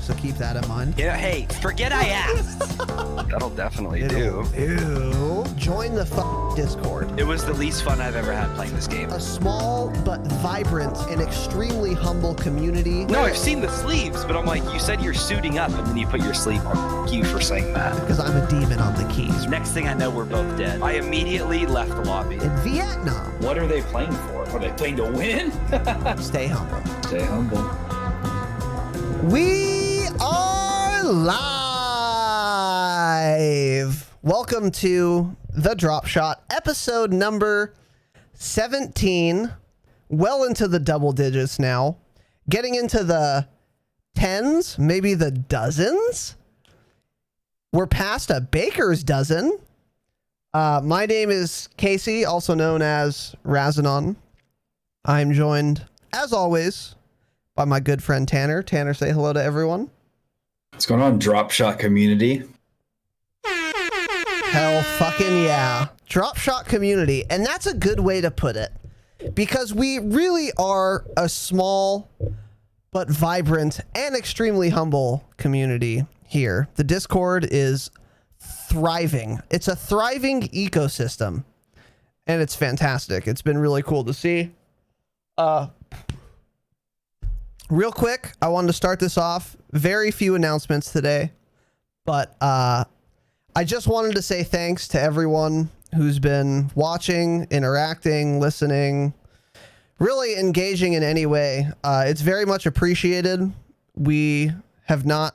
so keep that in mind. Yeah, hey, forget I asked. That'll definitely do. Ew. Join the Discord. It was the least fun I've ever had playing this game. A small but vibrant and extremely humble community. No, I've seen the sleeves, but I'm like, you said you're suiting up and then you put your sleeve on. Thank you for saying that. Because I'm a demon on the keys. Next thing I know, we're both dead. I immediately left the lobby. In Vietnam. What are they playing for? Are they playing to win? Stay humble. Stay humble. We are live. Welcome to the Dropshot, episode number 17. Well into the double digits now. Getting into the tens, maybe the dozens. We're past a baker's dozen. My name is Casey, also known as Razanon. I'm joined, as always, by my good friend Tanner. Tanner, say hello to everyone. What's going on, Dropshot community? Hell fucking yeah. Dropshot community. And that's a good way to put it. Because we really are a small but vibrant and extremely humble community here. The Discord is thriving. It's a thriving ecosystem. And it's fantastic. It's been really cool to see. Real quick, I wanted to start this off. Very few announcements today. But I just wanted to say thanks to everyone who's been watching, interacting, listening, really engaging in any way. It's very much appreciated. We have not...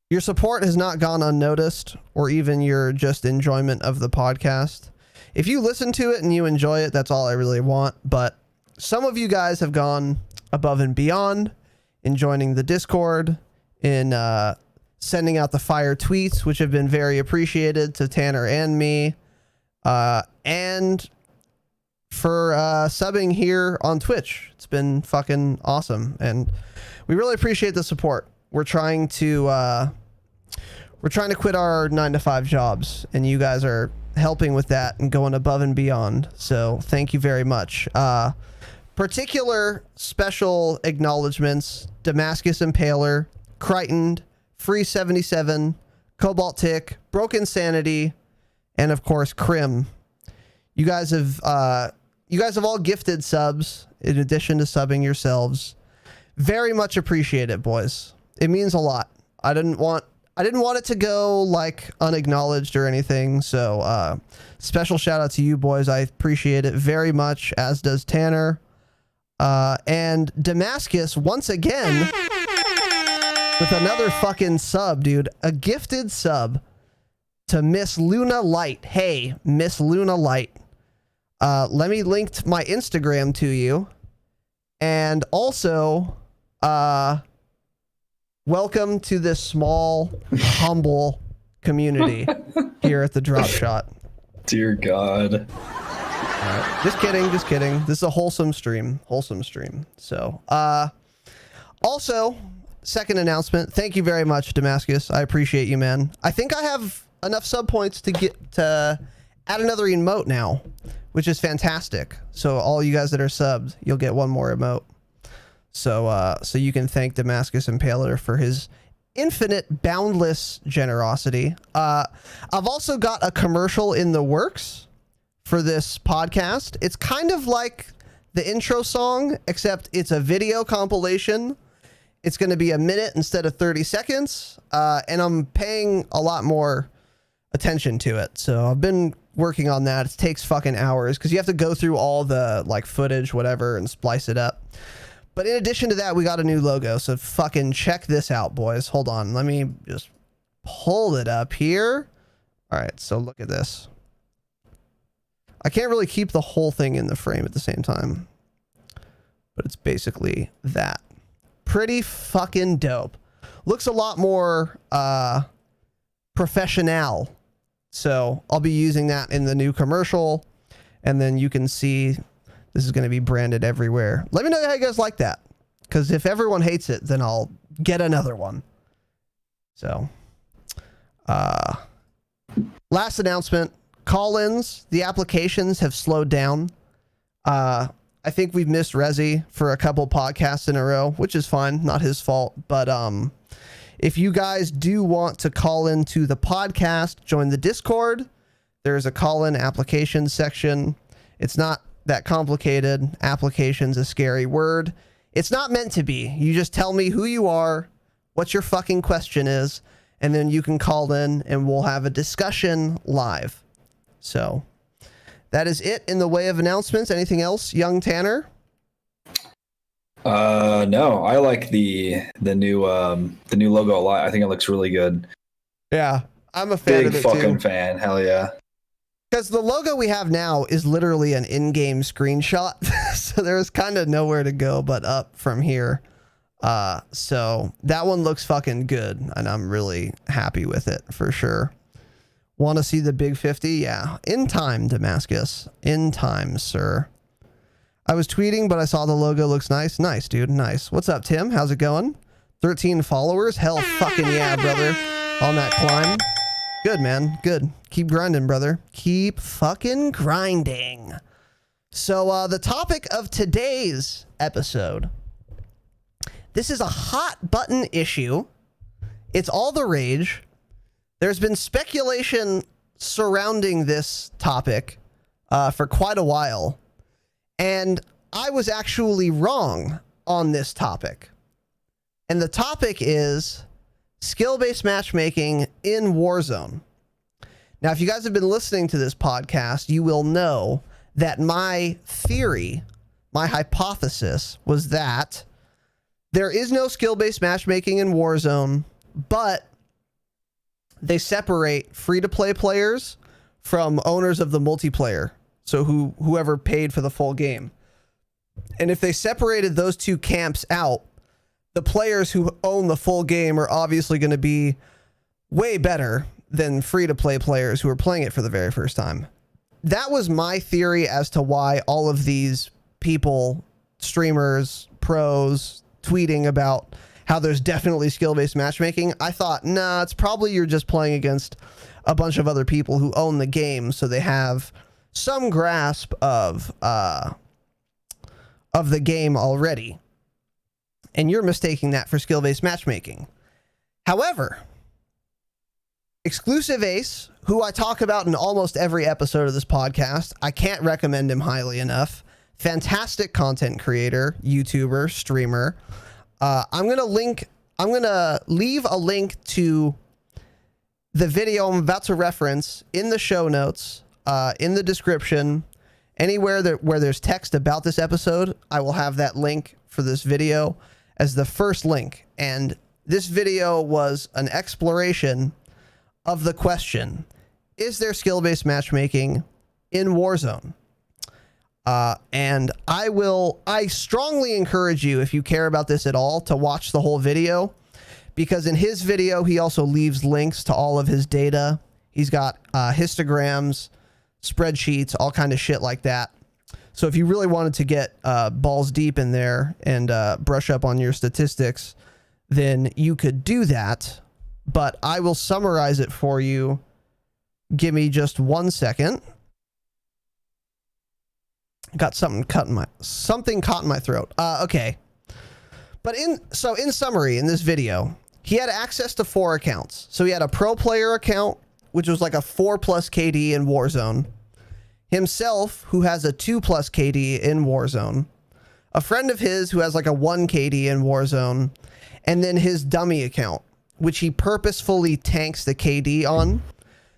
Your support has not gone unnoticed, or even your just enjoyment of the podcast. If you listen to it and you enjoy it, that's all I really want. But some of you guys have gone above and beyond in joining the Discord, in sending out the fire tweets, which have been very appreciated to Tanner and me, and for subbing here on Twitch. It's been fucking awesome, and we really appreciate the support. We're trying to quit our 9-to-5 jobs, and you guys are helping with that and going above and beyond. So thank you very much. Particular special acknowledgements: Damascus Impaler, Crichton, Free 77, Cobalt Tick, Broken Sanity, and of course Crim. You guys have all gifted subs in addition to subbing yourselves. Very much appreciate it, boys. It means a lot. I didn't want it to go like unacknowledged or anything. So special shout out to you boys. I appreciate it very much, as does Tanner. And Damascus once again with another fucking sub, dude. A gifted sub to Miss Luna Light. Hey, Miss Luna Light. Let me link my Instagram to you. And also, welcome to this small, humble community here at the Dropshot. Dear God. Just kidding. This is a wholesome stream. So, also, second announcement. Thank you very much, Damascus. I appreciate you, man. I think I have enough sub points to get to add another emote now, which is fantastic. So all you guys that are subbed, you'll get one more emote. So, so you can thank Damascus Impaler for his infinite, boundless generosity. I've also got a commercial in the works for this podcast. It's kind of like the intro song, except it's a video compilation. It's going to be a minute instead of 30 seconds. And I'm paying a lot more attention to it. So I've been working on that. It takes fucking hours because you have to go through all the like footage, whatever, and splice it up. But in addition to that, we got a new logo. So fucking check this out, boys. Hold on. Let me just pull it up here. All right. So look at this. I can't really keep the whole thing in the frame at the same time, but it's basically that. Pretty fucking dope. Looks a lot more professional. So I'll be using that in the new commercial, and then you can see this is going to be branded everywhere. Let me know how you guys like that, because if everyone hates it, then I'll get another one. So last announcement. Call-ins, the applications have slowed down. I think we've missed Rezi for a couple podcasts in a row, which is fine, not his fault. But if you guys do want to call into the podcast, join the Discord. There's a call-in application section. It's not that complicated. Application's a scary word. It's not meant to be. You just tell me who you are, what your fucking question is, and then you can call in and we'll have a discussion live. So that is it in the way of announcements. Anything else, young Tanner? No, I like the new logo a lot. I think it looks really good. Yeah, I'm a fan of it too. Big fucking fan. Hell yeah. Because the logo we have now is literally an in-game screenshot. So there's kind of nowhere to go but up from here. So that one looks fucking good. And I'm really happy with it for sure. Want to see the big 50? Yeah. In time, Damascus. In time, sir. I was tweeting, but I saw the logo looks nice. Nice, dude. Nice. What's up, Tim? How's it going? 13 followers? Hell fucking yeah, brother. On that climb. Good, man. Good. Keep grinding, brother. Keep fucking grinding. So the topic of today's episode. This is a hot button issue. It's all the rage. There's been speculation surrounding this topic for quite a while. And I was actually wrong on this topic. And the topic is skill-based matchmaking in Warzone. Now, if you guys have been listening to this podcast, you will know that my theory, my hypothesis was that there is no skill-based matchmaking in Warzone, but they separate free-to-play players from owners of the multiplayer. So whoever paid for the full game. And if they separated those two camps out, the players who own the full game are obviously going to be way better than free-to-play players who are playing it for the very first time. That was my theory as to why all of these people, streamers, pros, tweeting about how there's definitely skill-based matchmaking. I thought, nah, it's probably you're just playing against a bunch of other people who own the game, so they have some grasp of the game already. And you're mistaking that for skill-based matchmaking. However, Exclusive Ace, who I talk about in almost every episode of this podcast, I can't recommend him highly enough. Fantastic content creator, YouTuber, streamer. I'm going to leave a link to the video I'm about to reference in the show notes, in the description, anywhere where there's text about this episode. I will have that link for this video as the first link. And this video was an exploration of the question, is there skill-based matchmaking in Warzone? And I strongly encourage you, if you care about this at all, to watch the whole video, because in his video, he also leaves links to all of his data. He's got histograms, spreadsheets, all kind of shit like that. So if you really wanted to get balls deep in there and brush up on your statistics, then you could do that. But I will summarize it for you. Give me just 1 second. Got something caught in my throat. Okay. But in summary, in this video, he had access to 4 accounts. So he had a pro player account, which was like a 4+ KD in Warzone. Himself, who has a 2+ KD in Warzone. A friend of his who has like a 1 KD in Warzone. And then his dummy account, which he purposefully tanks the KD on.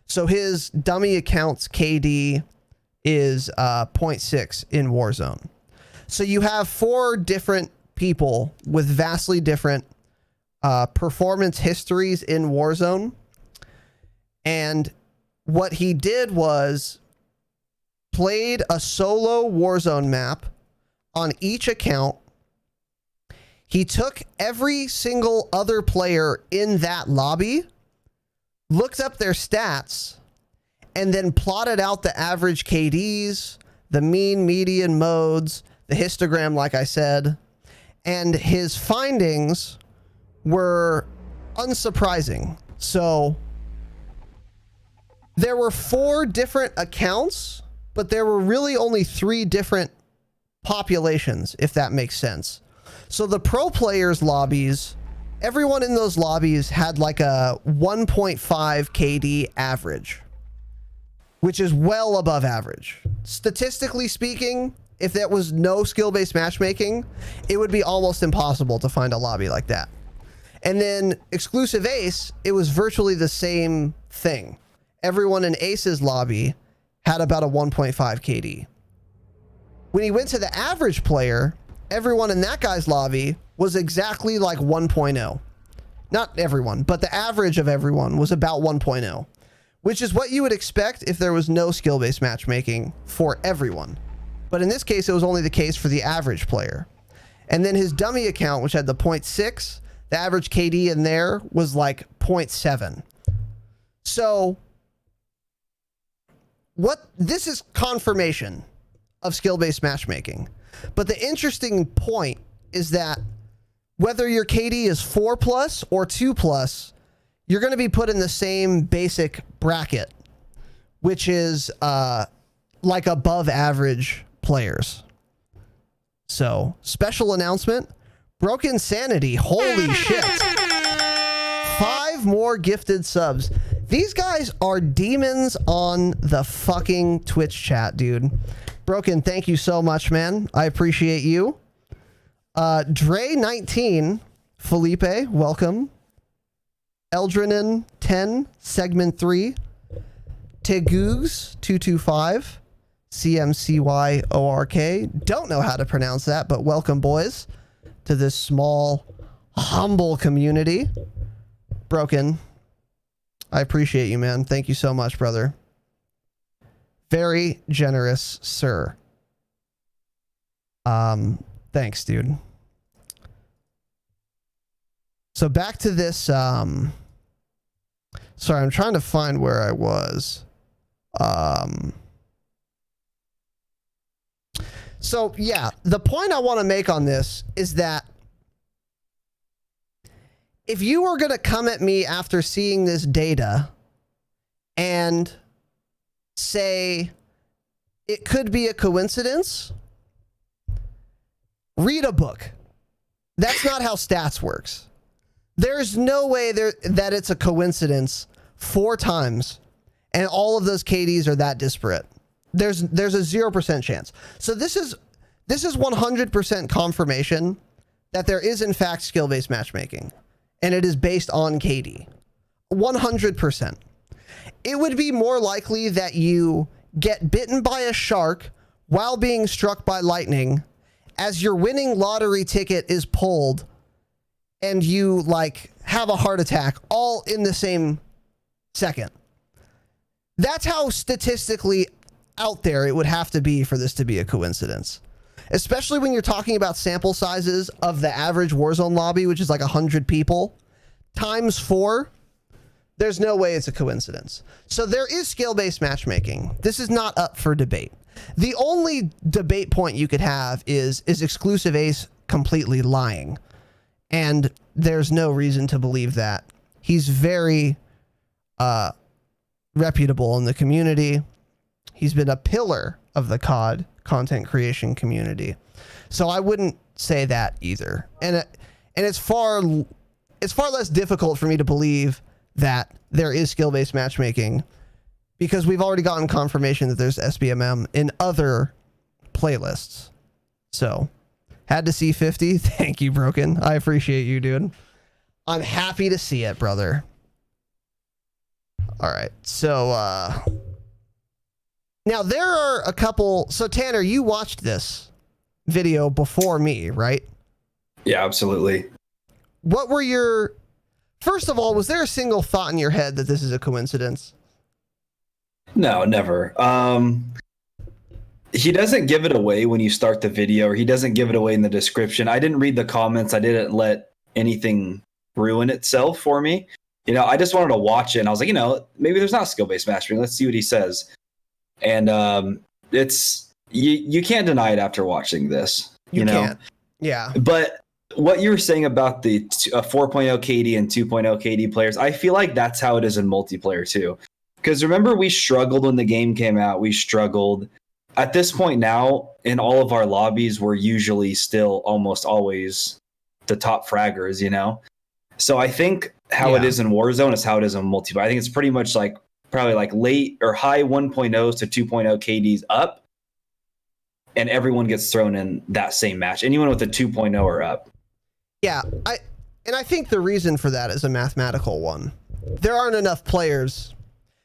So his dummy account's KD is 0.6 in Warzone. So you have 4 different people with vastly different performance histories in Warzone. And what he did was played a solo Warzone map on each account. He took every single other player in that lobby, looked up their stats, and then plotted out the average KDs, the mean, median modes, the histogram, like I said. And his findings were unsurprising. So there were 4 different accounts, but there were really only 3 different populations, if that makes sense. So the pro players lobbies, everyone in those lobbies had like a 1.5 KD average, which is well above average. Statistically speaking, if there was no skill-based matchmaking, it would be almost impossible to find a lobby like that. And then exclusive ace, it was virtually the same thing. Everyone in Ace's lobby had about a 1.5 KD. When he went to the average player, everyone in that guy's lobby was exactly like 1.0. Not everyone, but the average of everyone was about 1.0, which is what you would expect if there was no skill-based matchmaking for everyone. But in this case, it was only the case for the average player. And then his dummy account, which had the 0.6, the average KD in there was like 0.7. So this is confirmation of skill-based matchmaking. But the interesting point is that whether your KD is 4+ or 2+, you're going to be put in the same basic bracket, which is like above average players. So, special announcement, Broken Sanity, holy shit. 5 more gifted subs. These guys are demons on the fucking Twitch chat, dude. Broken, thank you so much, man. I appreciate you. Dre19, Felipe, welcome. Eldrinin 10, segment 3. Tegoogs 225, CMCYORK. Don't know how to pronounce that, but welcome, boys, to this small, humble community. Broken, I appreciate you, man. Thank you so much, brother. Very generous, sir. Thanks, dude. So back to this, sorry, I'm trying to find where I was. So yeah, the point I want to make on this is that if you were going to come at me after seeing this data and say it could be a coincidence, read a book. That's not how stats works. There's no way that it's a coincidence 4 times and all of those KDs are that disparate. There's a 0% chance. So this is 100% confirmation that there is in fact skill-based matchmaking, and it is based on KD. 100%. It would be more likely that you get bitten by a shark while being struck by lightning as your winning lottery ticket is pulled and you like have a heart attack all in the same second. That's how statistically out there it would have to be for this to be a coincidence. Especially when you're talking about sample sizes of the average Warzone lobby, which is like 100 people, times 4. There's no way it's a coincidence. So there is skill-based matchmaking. This is not up for debate. The only debate point you could have is exclusive ace completely lying? And there's no reason to believe that. He's very reputable in the community. He's been a pillar of the COD content creation community. So I wouldn't say that either. And it's far less difficult for me to believe that there is skill-based matchmaking because we've already gotten confirmation that there's SBMM in other playlists. So had to see 50. Thank you, Broken. I appreciate you, dude. I'm happy to see it, brother. All right. So now there are a couple. So Tanner, you watched this video before me, right? Yeah, absolutely. What were your... First of all, was there a single thought in your head that this is a coincidence? No, never. He doesn't give it away when you start the video, or he doesn't give it away in the description. I didn't read the comments. I didn't let anything ruin itself for me. I just wanted to watch it, and I was like, maybe there's not skill-based matchmaking. Let's see what he says. And it's you can't deny it after watching this. You can't. Yeah. But what you were saying about the 4.0 KD and 2.0 KD players, I feel like that's how it is in multiplayer too. Because remember, we struggled when the game came out. We struggled. At this point now, in all of our lobbies, we're usually still almost always the top fraggers, you know? So I think how it is in Warzone is how it is in multiplayer. I think it's pretty much like probably like late or high 1.0s to 2.0 KDs up, and everyone gets thrown in that same match. Anyone with a 2.0 or up. Yeah, I think the reason for that is a mathematical one. There aren't enough players.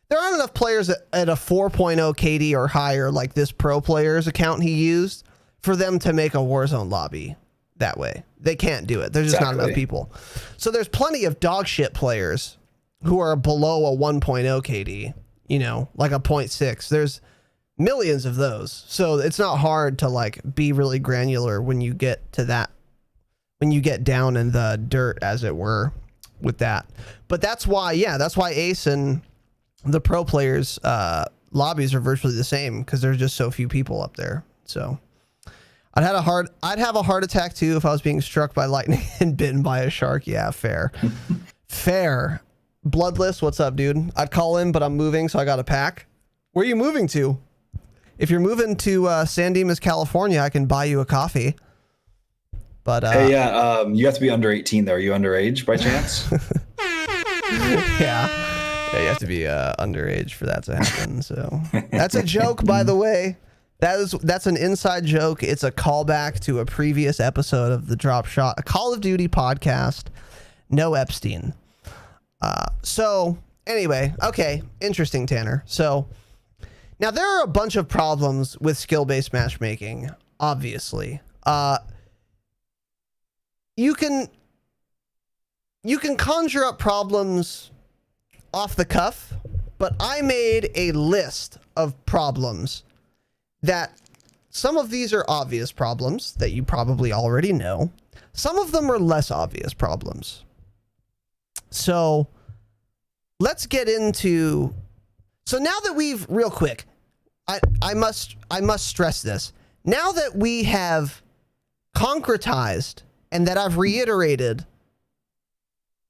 There aren't enough players at a 4.0 KD or higher, like this pro player's account he used, for them to make a Warzone lobby that way. They can't do it. There's just not enough people. So there's plenty of dog shit players who are below a 1.0 KD, you know, like a 0.6. There's millions of those. So it's not hard to like be really granular when you get to that, when you get down in the dirt, as it were, with that. But that's why, that's why Ace and the pro players lobbies are virtually the same, because there's just so few people up there. So I'd have a heart attack too if I was being struck by lightning and bitten by a shark. Yeah, fair. Fair. Bloodless, what's up, dude? I'd call in, but I'm moving, so I got to pack. Where are you moving to? If you're moving to San Dimas, California, I can buy you a coffee. But hey, you have to be under 18 though. Are you underage by chance? Yeah, you have to be underage for that to happen. So that's a joke, by the way. That's an inside joke. It's a callback to a previous episode of the Dropshot, a Call of Duty podcast. No Epstein. So anyway, okay, interesting, Tanner. So now there are a bunch of problems with skill-based matchmaking. Obviously, you can conjure up problems off the cuff, but I made a list of problems that some of these are obvious problems that you probably already know. Some of them are less obvious problems. So let's get into, so now that we've, real quick, I must stress this. Now that we have concretized and that I've reiterated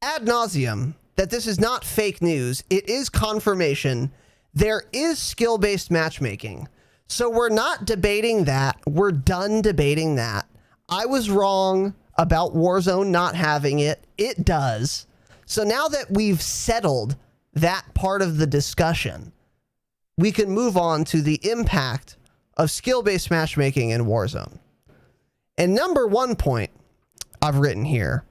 ad nauseum that this is not fake news, it is confirmation. There is skill-based matchmaking. So we're not debating that. We're done debating that. I was wrong about Warzone not having it. It does. So now that we've settled that part of the discussion, we can move on to the impact of skill-based matchmaking in Warzone. And number one point I've written here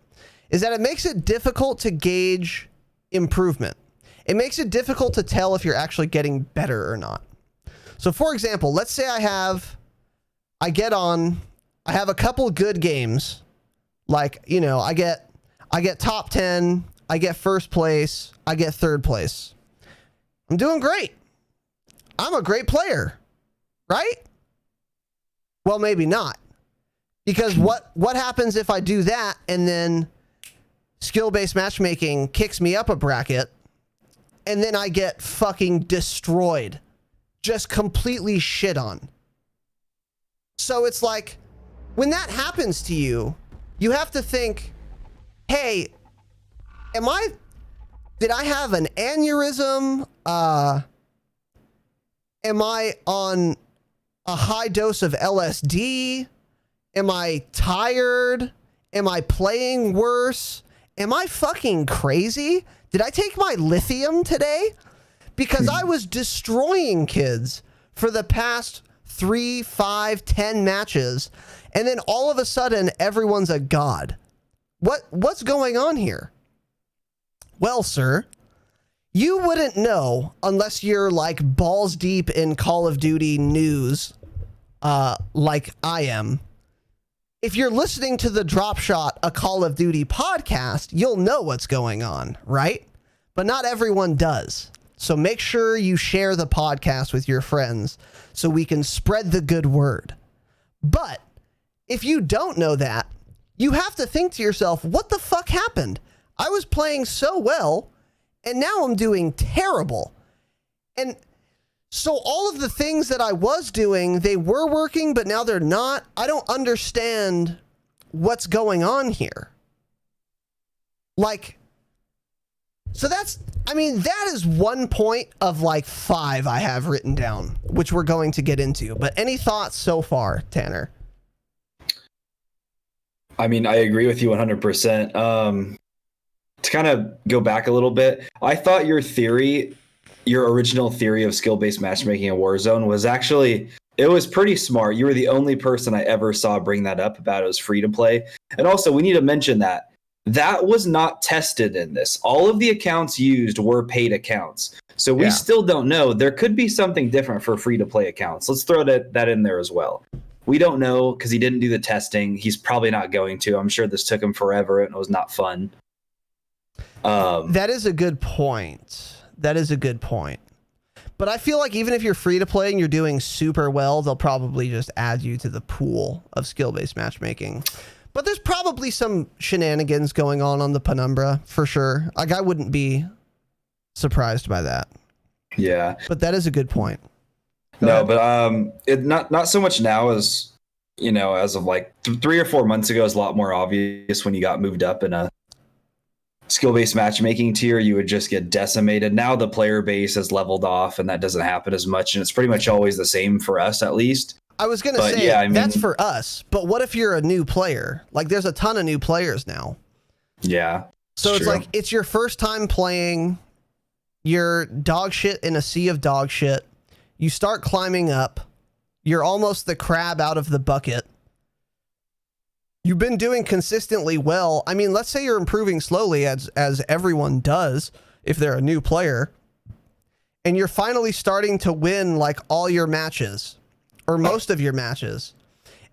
is that it makes it difficult to gauge improvement. It makes it difficult to tell if you're actually getting better or not. So for example, let's say I have a couple good games. Like, you know, I get top 10, I get first place, I get third place. I'm doing great. I'm a great player, right? Well, maybe not. Because what happens if I do that and then skill-based matchmaking kicks me up a bracket and then I get fucking destroyed? Just completely shit on. So it's like, when that happens to you, you have to think, hey, did I have an aneurysm? Am I on a high dose of LSD? Am I tired? Am I playing worse? Am I fucking crazy? Did I take my lithium today? Because I was destroying kids for the past 3, 5, 10 matches, and then all of a sudden everyone's a god. What's going on here? Well, sir, you wouldn't know unless you're like balls deep in Call of Duty news, like I am. If you're listening to the Dropshot, a Call of Duty podcast, you'll know what's going on, right? But not everyone does. So make sure you share the podcast with your friends so we can spread the good word. But if you don't know that, you have to think to yourself, what the fuck happened? I was playing so well, and now I'm doing terrible. And so all of the things that I was doing, they were working, but now they're not. I don't understand what's going on here. Like, So that's, I mean, that is 1 point of like 5 I have written down, which we're going to get into. But any thoughts so far, Tanner? I mean, I agree with you 100%. To kind of go back a little bit, I thought your original theory of skill-based matchmaking in Warzone was actually, it was pretty smart. You were the only person I ever saw bring that up about it was free to play. And also, we need to mention that was not tested in this. All of the accounts used were paid accounts. So we still don't know. There could be something different for free to play accounts. Let's throw that in there as well. We don't know because he didn't do the testing. He's probably not going to. I'm sure this took him forever and it was not fun. That is a good point. That is a good point. But I feel like even if you're free to play and you're doing super well, they'll probably just add you to the pool of skill-based matchmaking. But there's probably some shenanigans going on the Penumbra for sure. Like, I wouldn't be surprised by that. Yeah. But that is a good point. No, but it not so much now as, you know, as of like 3 or 4 months ago is a lot more obvious when you got moved up in a skill-based matchmaking tier, you would just get decimated. Now the player base has leveled off and that doesn't happen as much. And it's pretty much always the same for us, at least. I was going to say, yeah, I mean, that's for us. But what if you're a new player? Like, there's a ton of new players now. Yeah. So it's like, it's your first time playing. You're dog shit in a sea of dog shit. You start climbing up. You're almost the crab out of the bucket. You've been doing consistently well. I mean, let's say you're improving slowly as everyone does if they're a new player. And you're finally starting to win like all your matches or most of your matches.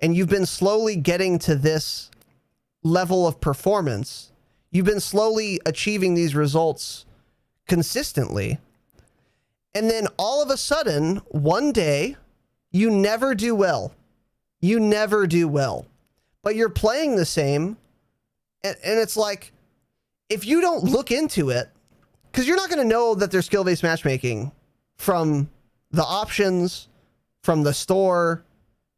And you've been slowly getting to this level of performance. You've been slowly achieving these results consistently. And then all of a sudden, one day, you never do well. You never do well. But you're playing the same. And it's like, if you don't look into it, because you're not going to know that there's skill-based matchmaking from the options, from the store,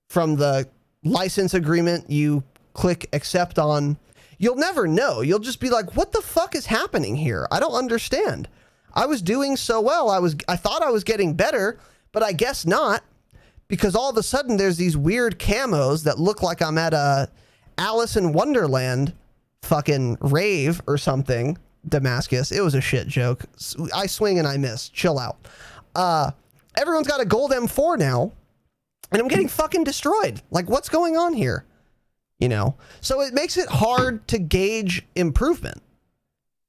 from the license agreement you click accept on. You'll never know. You'll just be like, what the fuck is happening here? I don't understand. I was doing so well. I thought I was getting better, but I guess not, because all of a sudden there's these weird camos that look like I'm at a Alice in Wonderland fucking rave or something. Damascus. It was a shit joke. I swing and I miss. Chill out. Everyone's got a gold M4 now, and I'm getting fucking destroyed. Like, what's going on here? You know? So it makes it hard to gauge improvement.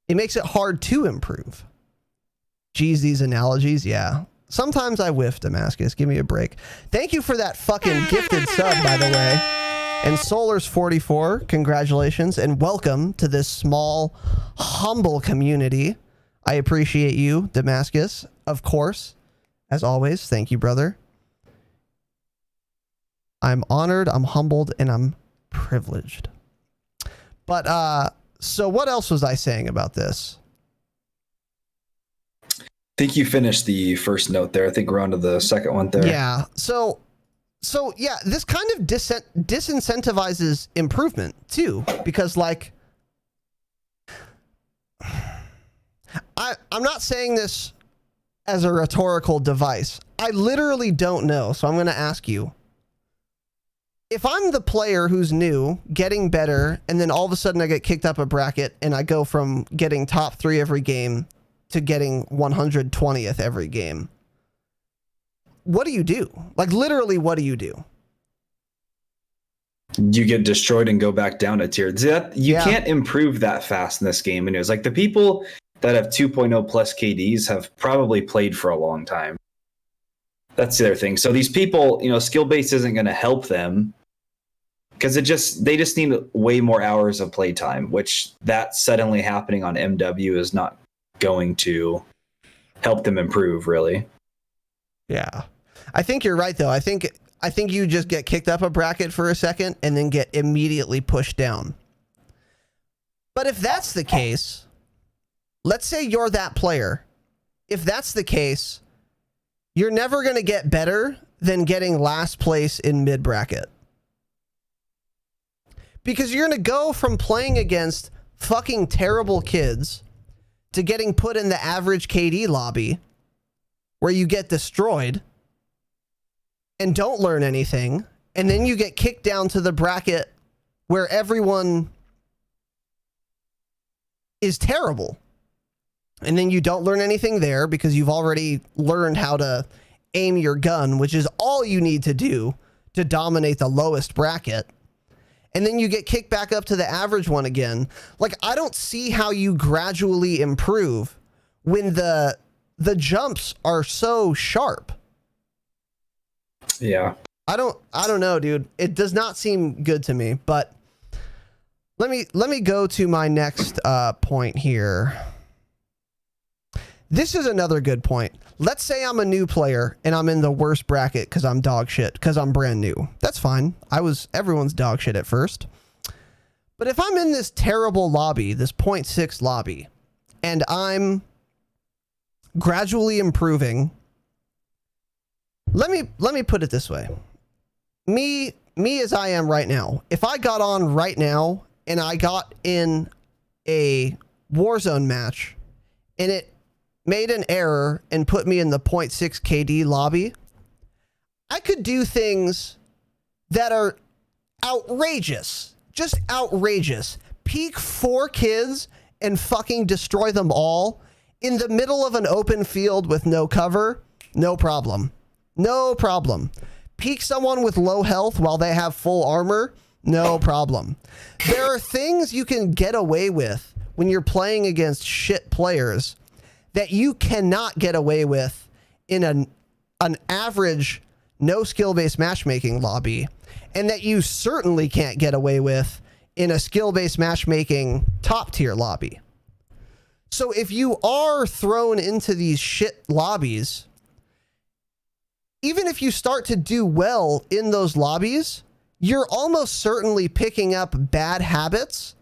It makes it hard to improve. Geez, these analogies, yeah. Sometimes I whiff, Damascus. Give me a break. Thank you for that fucking gifted sub, by the way. And Solars44, congratulations, and welcome to this small, humble community. I appreciate you, Damascus, of course. As always, thank you, brother. I'm honored, I'm humbled, and I'm privileged. But, so what else was I saying about this? I think you finished the first note there. I think we're on to the second one there. Yeah. So yeah, this kind of disincentivizes improvement too, because like, I'm not saying this as a rhetorical device. I literally don't know. So I'm going to ask you, if I'm the player who's new, getting better, and then all of a sudden I get kicked up a bracket and I go from getting top 3 every game to getting 120th every game, what do you do? Like, literally, what do you do? You get destroyed and go back down a tier. You can't improve that fast in this game. And it was like the people that have 2.0 plus KDs have probably played for a long time. That's the other thing. So these people, you know, skill base isn't going to help them because they just need way more hours of playtime, which that suddenly happening on MW is not going to help them improve, really. Yeah. I think you're right, though. I think you just get kicked up a bracket for a second and then get immediately pushed down. But if that's the case, let's say you're that player. If that's the case, you're never going to get better than getting last place in mid bracket. Because you're going to go from playing against fucking terrible kids to getting put in the average KD lobby where you get destroyed and don't learn anything, and then you get kicked down to the bracket where everyone is terrible. And then you don't learn anything there because you've already learned how to aim your gun, which is all you need to do to dominate the lowest bracket. And then you get kicked back up to the average one again. Like, I don't see how you gradually improve when the jumps are so sharp. Yeah. I don't know, dude. It does not seem good to me, but let me go to my next point here. This is another good point. Let's say I'm a new player and I'm in the worst bracket because I'm dog shit, because I'm brand new. That's fine. Everyone's dog shit at first. But if I'm in this terrible lobby, this 0.6 lobby, and I'm gradually improving, let me put it this way. Me as I am right now, if I got on right now and I got in a Warzone match and it made an error and put me in the 0.6 KD lobby, I could do things that are outrageous, just outrageous. Peek 4 kids and fucking destroy them all in the middle of an open field with no cover. No problem. No problem. Peek someone with low health while they have full armor. No problem. There are things you can get away with when you're playing against shit players that you cannot get away with in an average no skill-based matchmaking lobby, and that you certainly can't get away with in a skill-based matchmaking top tier lobby. So if you are thrown into these shit lobbies, even if you start to do well in those lobbies, you're almost certainly picking up bad habits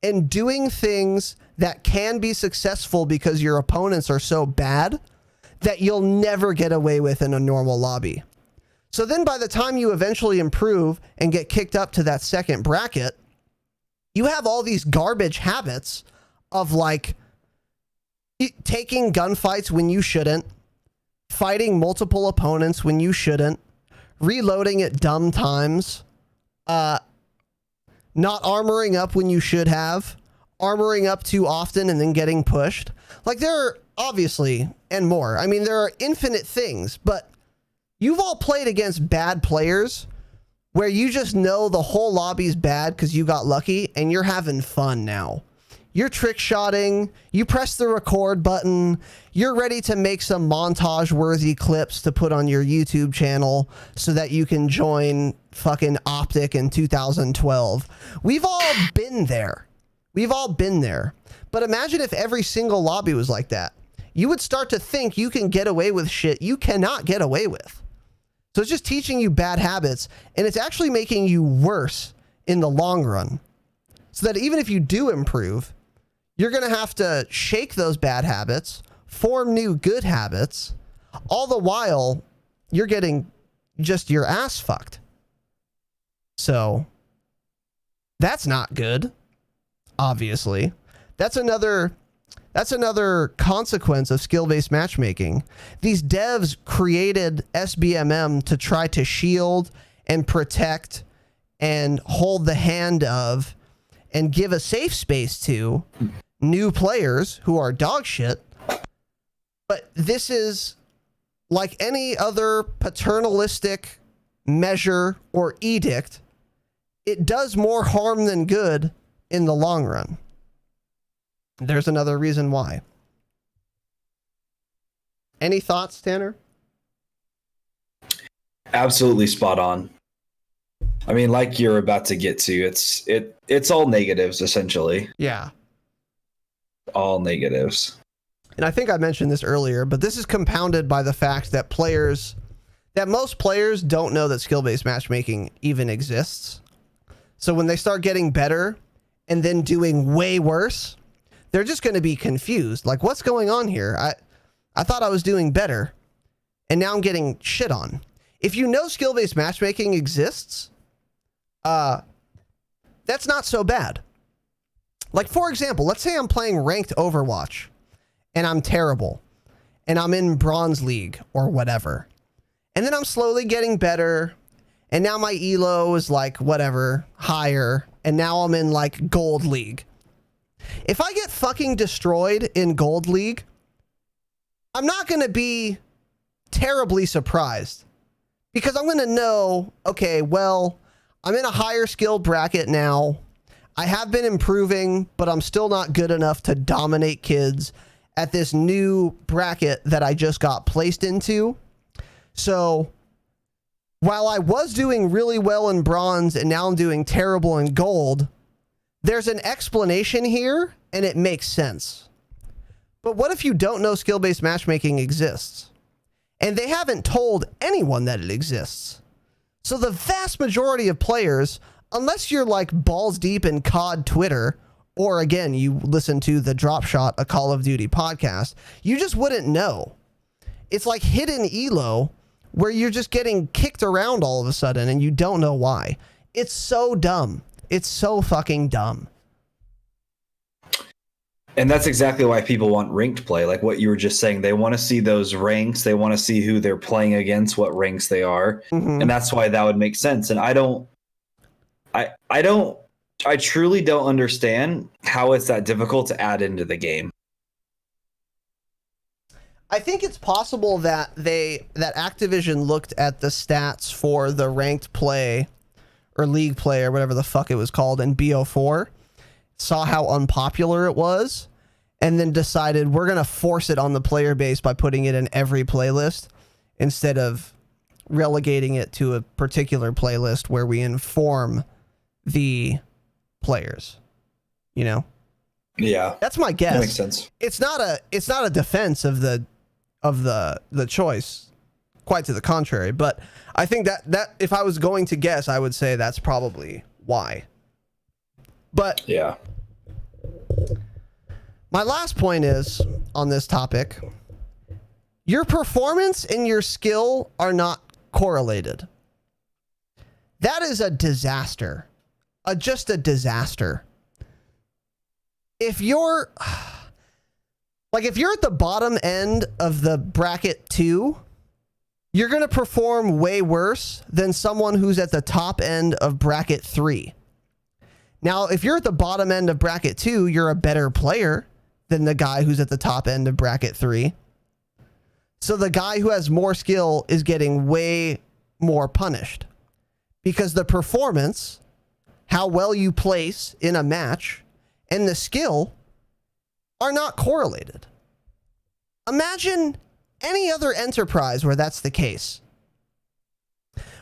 and doing things that can be successful because your opponents are so bad that you'll never get away with in a normal lobby. So then by the time you eventually improve and get kicked up to that second bracket, you have all these garbage habits of like taking gunfights when you shouldn't, fighting multiple opponents when you shouldn't, reloading at dumb times, not armoring up when you should have, armoring up too often and then getting pushed. Like, there are obviously, and more. I mean, there are infinite things, but you've all played against bad players where you just know the whole lobby's bad because you got lucky and you're having fun now. You're trick shotting, you press the record button, you're ready to make some montage worthy clips to put on your YouTube channel so that you can join fucking Optic in 2012. We've all been there. We've all been there. But imagine if every single lobby was like that. You would start to think you can get away with shit you cannot get away with. So it's just teaching you bad habits, and it's actually making you worse in the long run. So that even if you do improve, you're going to have to shake those bad habits, form new good habits, all the while you're getting just your ass fucked. So that's not good, obviously. That's another consequence of skill-based matchmaking. These devs created SBMM to try to shield and protect and hold the hand of and give a safe space to new players who are dog shit. But this is like any other paternalistic measure or edict. It does more harm than good in the long run. There's another reason why. Any thoughts, Tanner? Absolutely spot on. I mean, like you're about to get to, it's all negatives essentially. Yeah. All negatives. And I think I mentioned this earlier, but this is compounded by the fact that most players don't know that skill-based matchmaking even exists. So when they start getting better and then doing way worse, they're just going to be confused. Like, what's going on here? I thought I was doing better, and now I'm getting shit on. If you know skill-based matchmaking exists, that's not so bad. Like, for example, let's say I'm playing ranked Overwatch, and I'm terrible and I'm in bronze league or whatever. And then I'm slowly getting better. And now my elo is like whatever, higher. And now I'm in like gold league. If I get fucking destroyed in gold league, I'm not going to be terribly surprised because I'm going to know, okay, well, I'm in a higher skill bracket now. I have been improving, but I'm still not good enough to dominate kids at this new bracket that I just got placed into. So while I was doing really well in bronze and now I'm doing terrible in gold, there's an explanation here and it makes sense. But what if you don't know skill-based matchmaking exists? And they haven't told anyone that it exists. So the vast majority of players, unless you're like balls deep in COD Twitter, or again, you listen to the Dropshot, a Call of Duty podcast, you just wouldn't know. It's like hidden elo where you're just getting kicked around all of a sudden and you don't know why. It's so dumb. It's so fucking dumb. And that's exactly why people want ranked play. Like what you were just saying, they want to see those ranks. They want to see who they're playing against, what ranks they are. Mm-hmm. And that's why that would make sense. And I truly don't understand how it's that difficult to add into the game. I think it's possible that Activision looked at the stats for the ranked play or league play or whatever the fuck it was called in BO4, saw how unpopular it was, and then decided we're going to force it on the player base by putting it in every playlist instead of relegating it to a particular playlist where we inform the players, you know? Yeah. That's my guess. That makes sense. It's not a defense of the choice. Quite to the contrary, but I think that if I was going to guess, I would say that's probably why. But yeah. My last point is on this topic, your performance and your skill are not correlated. That is a disaster. Just a disaster. If you're at the bottom end of the bracket 2, you're going to perform way worse than someone who's at the top end of bracket 3. Now, if you're at the bottom end of bracket 2, you're a better player than the guy who's at the top end of bracket 3. So the guy who has more skill is getting way more punished because the performance, how well you place in a match, and the skill are not correlated. Imagine any other enterprise where that's the case.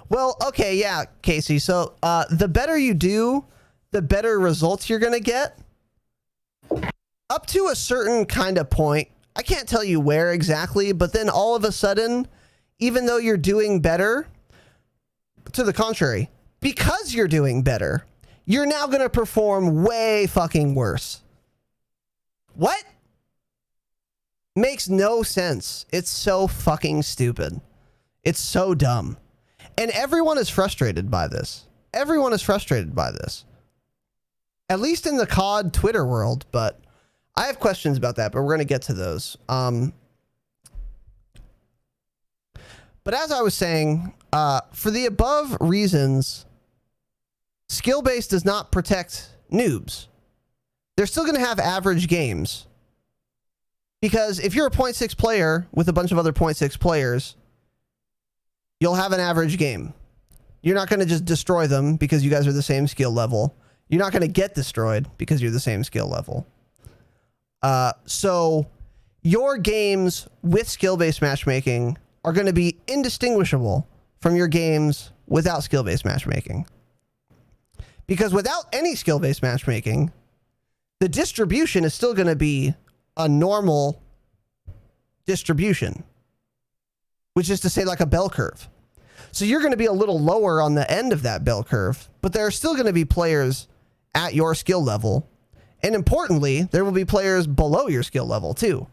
Well, okay, yeah, Casey. So the better you do, the better results you're going to get. Up to a certain kind of point. I can't tell you where exactly, but then all of a sudden, even though you're doing better, to the contrary, because you're doing better, you're now going to perform way fucking worse. What? Makes no sense. It's so fucking stupid. It's so dumb. And everyone is frustrated by this. Everyone is frustrated by this. At least in the COD Twitter world, but I have questions about that, but we're going to get to those. But as I was saying, for the above reasons, skill-based does not protect noobs. They're still going to have average games. Because if you're a 0.6 player with a bunch of other 0.6 players, you'll have an average game. You're not going to just destroy them because you guys are the same skill level. You're not going to get destroyed because you're the same skill level. So your games with skill-based matchmaking are going to be indistinguishable from your games without skill-based matchmaking. Because without any skill-based matchmaking, the distribution is still going to be a normal distribution, which is to say like a bell curve. So you're going to be a little lower on the end of that bell curve, but there are still going to be players at your skill level. And importantly, there will be players below your skill level too.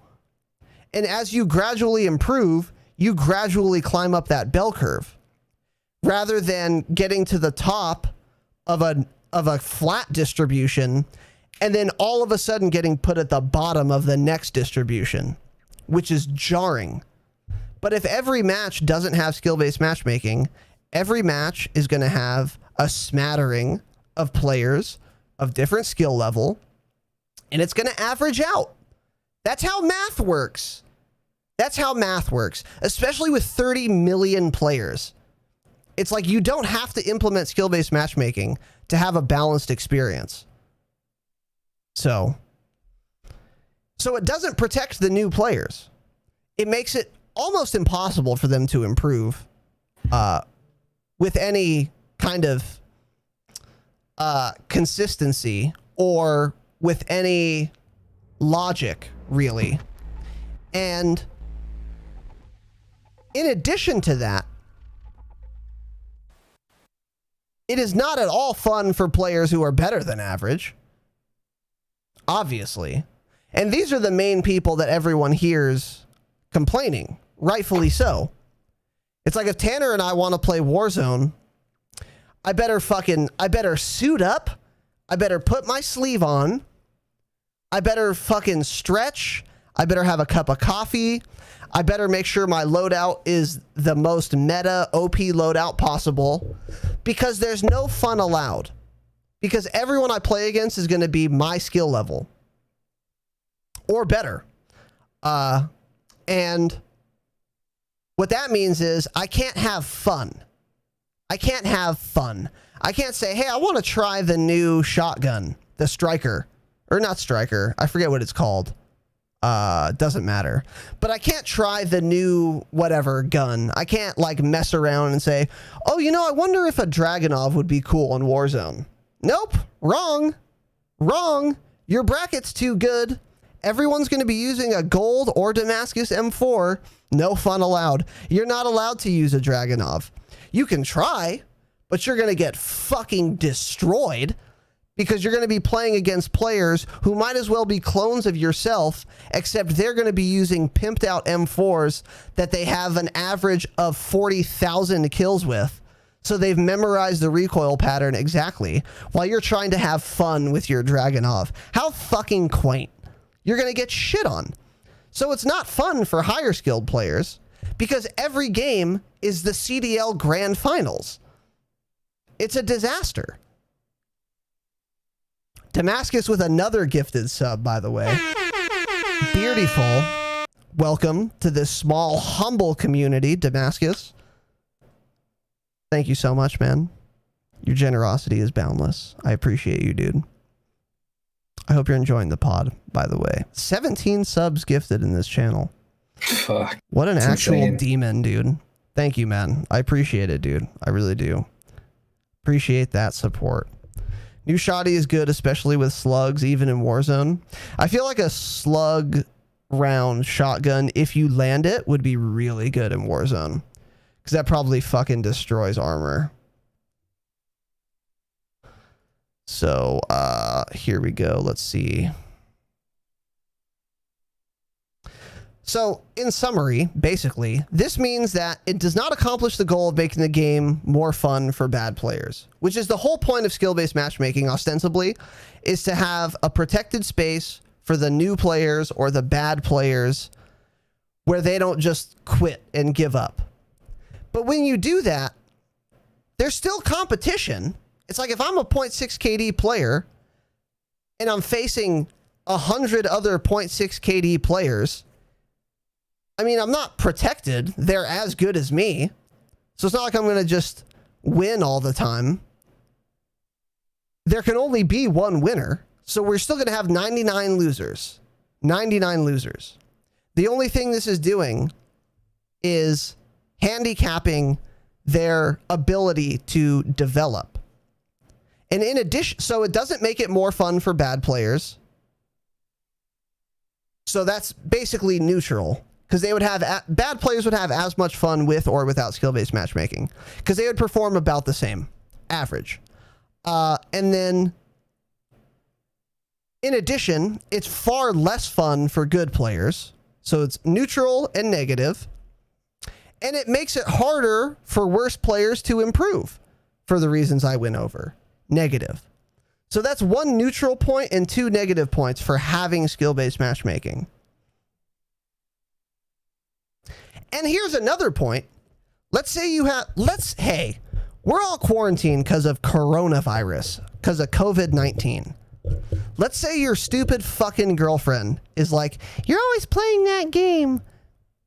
And as you gradually improve, you gradually climb up that bell curve rather than getting to the top of a flat distribution and then all of a sudden getting put at the bottom of the next distribution, which is jarring. But if every match doesn't have skill-based matchmaking, every match is going to have a smattering of players of different skill level, and it's going to average out. That's how math works. That's how math works, especially with 30 million players. It's like you don't have to implement skill-based matchmaking to have a balanced experience. So it doesn't protect the new players. It makes it almost impossible for them to improve with any kind of consistency or with any logic, really. And in addition to that, it is not at all fun for players who are better than average. Obviously. And these are the main people that everyone hears complaining, rightfully so. It's like if Tanner and I want to play Warzone, I better suit up. I better put my sleeve on. I better fucking stretch. I better have a cup of coffee. I better make sure my loadout is the most meta OP loadout possible, because there's no fun allowed. Because everyone I play against is going to be my skill level or better. And what that means is I can't have fun. I can't have fun. I can't say, hey, I want to try the new shotgun, the striker, or not striker. I forget what it's called. Doesn't matter. But I can't try the new whatever gun. I can't like mess around and say, oh, you know, I wonder if a Dragunov would be cool in Warzone. Nope. Wrong. Wrong. Your bracket's too good. Everyone's going to be using a gold or Damascus M4. No fun allowed. You're not allowed to use a Dragunov. You can try, but you're going to get fucking destroyed, because you're going to be playing against players who might as well be clones of yourself, except they're going to be using pimped out M4s that they have an average of 40,000 kills with. So they've memorized the recoil pattern exactly, while you're trying to have fun with your Dragunov. How fucking quaint. You're going to get shit on. So it's not fun for higher skilled players, because every game is the CDL Grand Finals. It's a disaster. Damascus with another gifted sub, by the way. Beautiful. Welcome to this small, humble community, Damascus. Thank you so much, man. Your generosity is boundless. I appreciate you, dude. I hope you're enjoying the pod, by the way. 17 subs gifted in this channel. Fuck. What an actual insane. demon, dude. Thank you, man. I appreciate it, dude. I really do. Appreciate that support. New Shoddy is good, especially with slugs, even in Warzone. I feel like a slug round shotgun, if you land it, would be really good in Warzone, because that probably fucking destroys armor. So, here we go. Let's see. So, in summary, basically, this means that it does not accomplish the goal of making the game more fun for bad players, which is the whole point of skill-based matchmaking, ostensibly, is to have a protected space for the new players or the bad players where they don't just quit and give up. But when you do that, there's still competition. It's like if I'm a 0.6 KD player and I'm facing 100 other 0.6 KD players, I mean, I'm not protected. They're as good as me. So it's not like I'm going to just win all the time. There can only be one winner. So we're still going to have 99 losers. 99 losers. The only thing this is doing is handicapping their ability to develop. And in addition, so it doesn't make it more fun for bad players. So that's basically neutral. Because they would have, bad players would have as much fun with or without skill-based matchmaking. Because they would perform about the same, average. And then, in addition, it's far less fun for good players. So it's neutral and negative. And it makes it harder for worse players to improve for the reasons I went over. Negative. So that's 1 neutral point and 2 negative points for having skill-based matchmaking. And here's another point. Let's say you have, hey, we're all quarantined because of coronavirus, because of COVID-19. Let's say your stupid fucking girlfriend is like, you're always playing that game.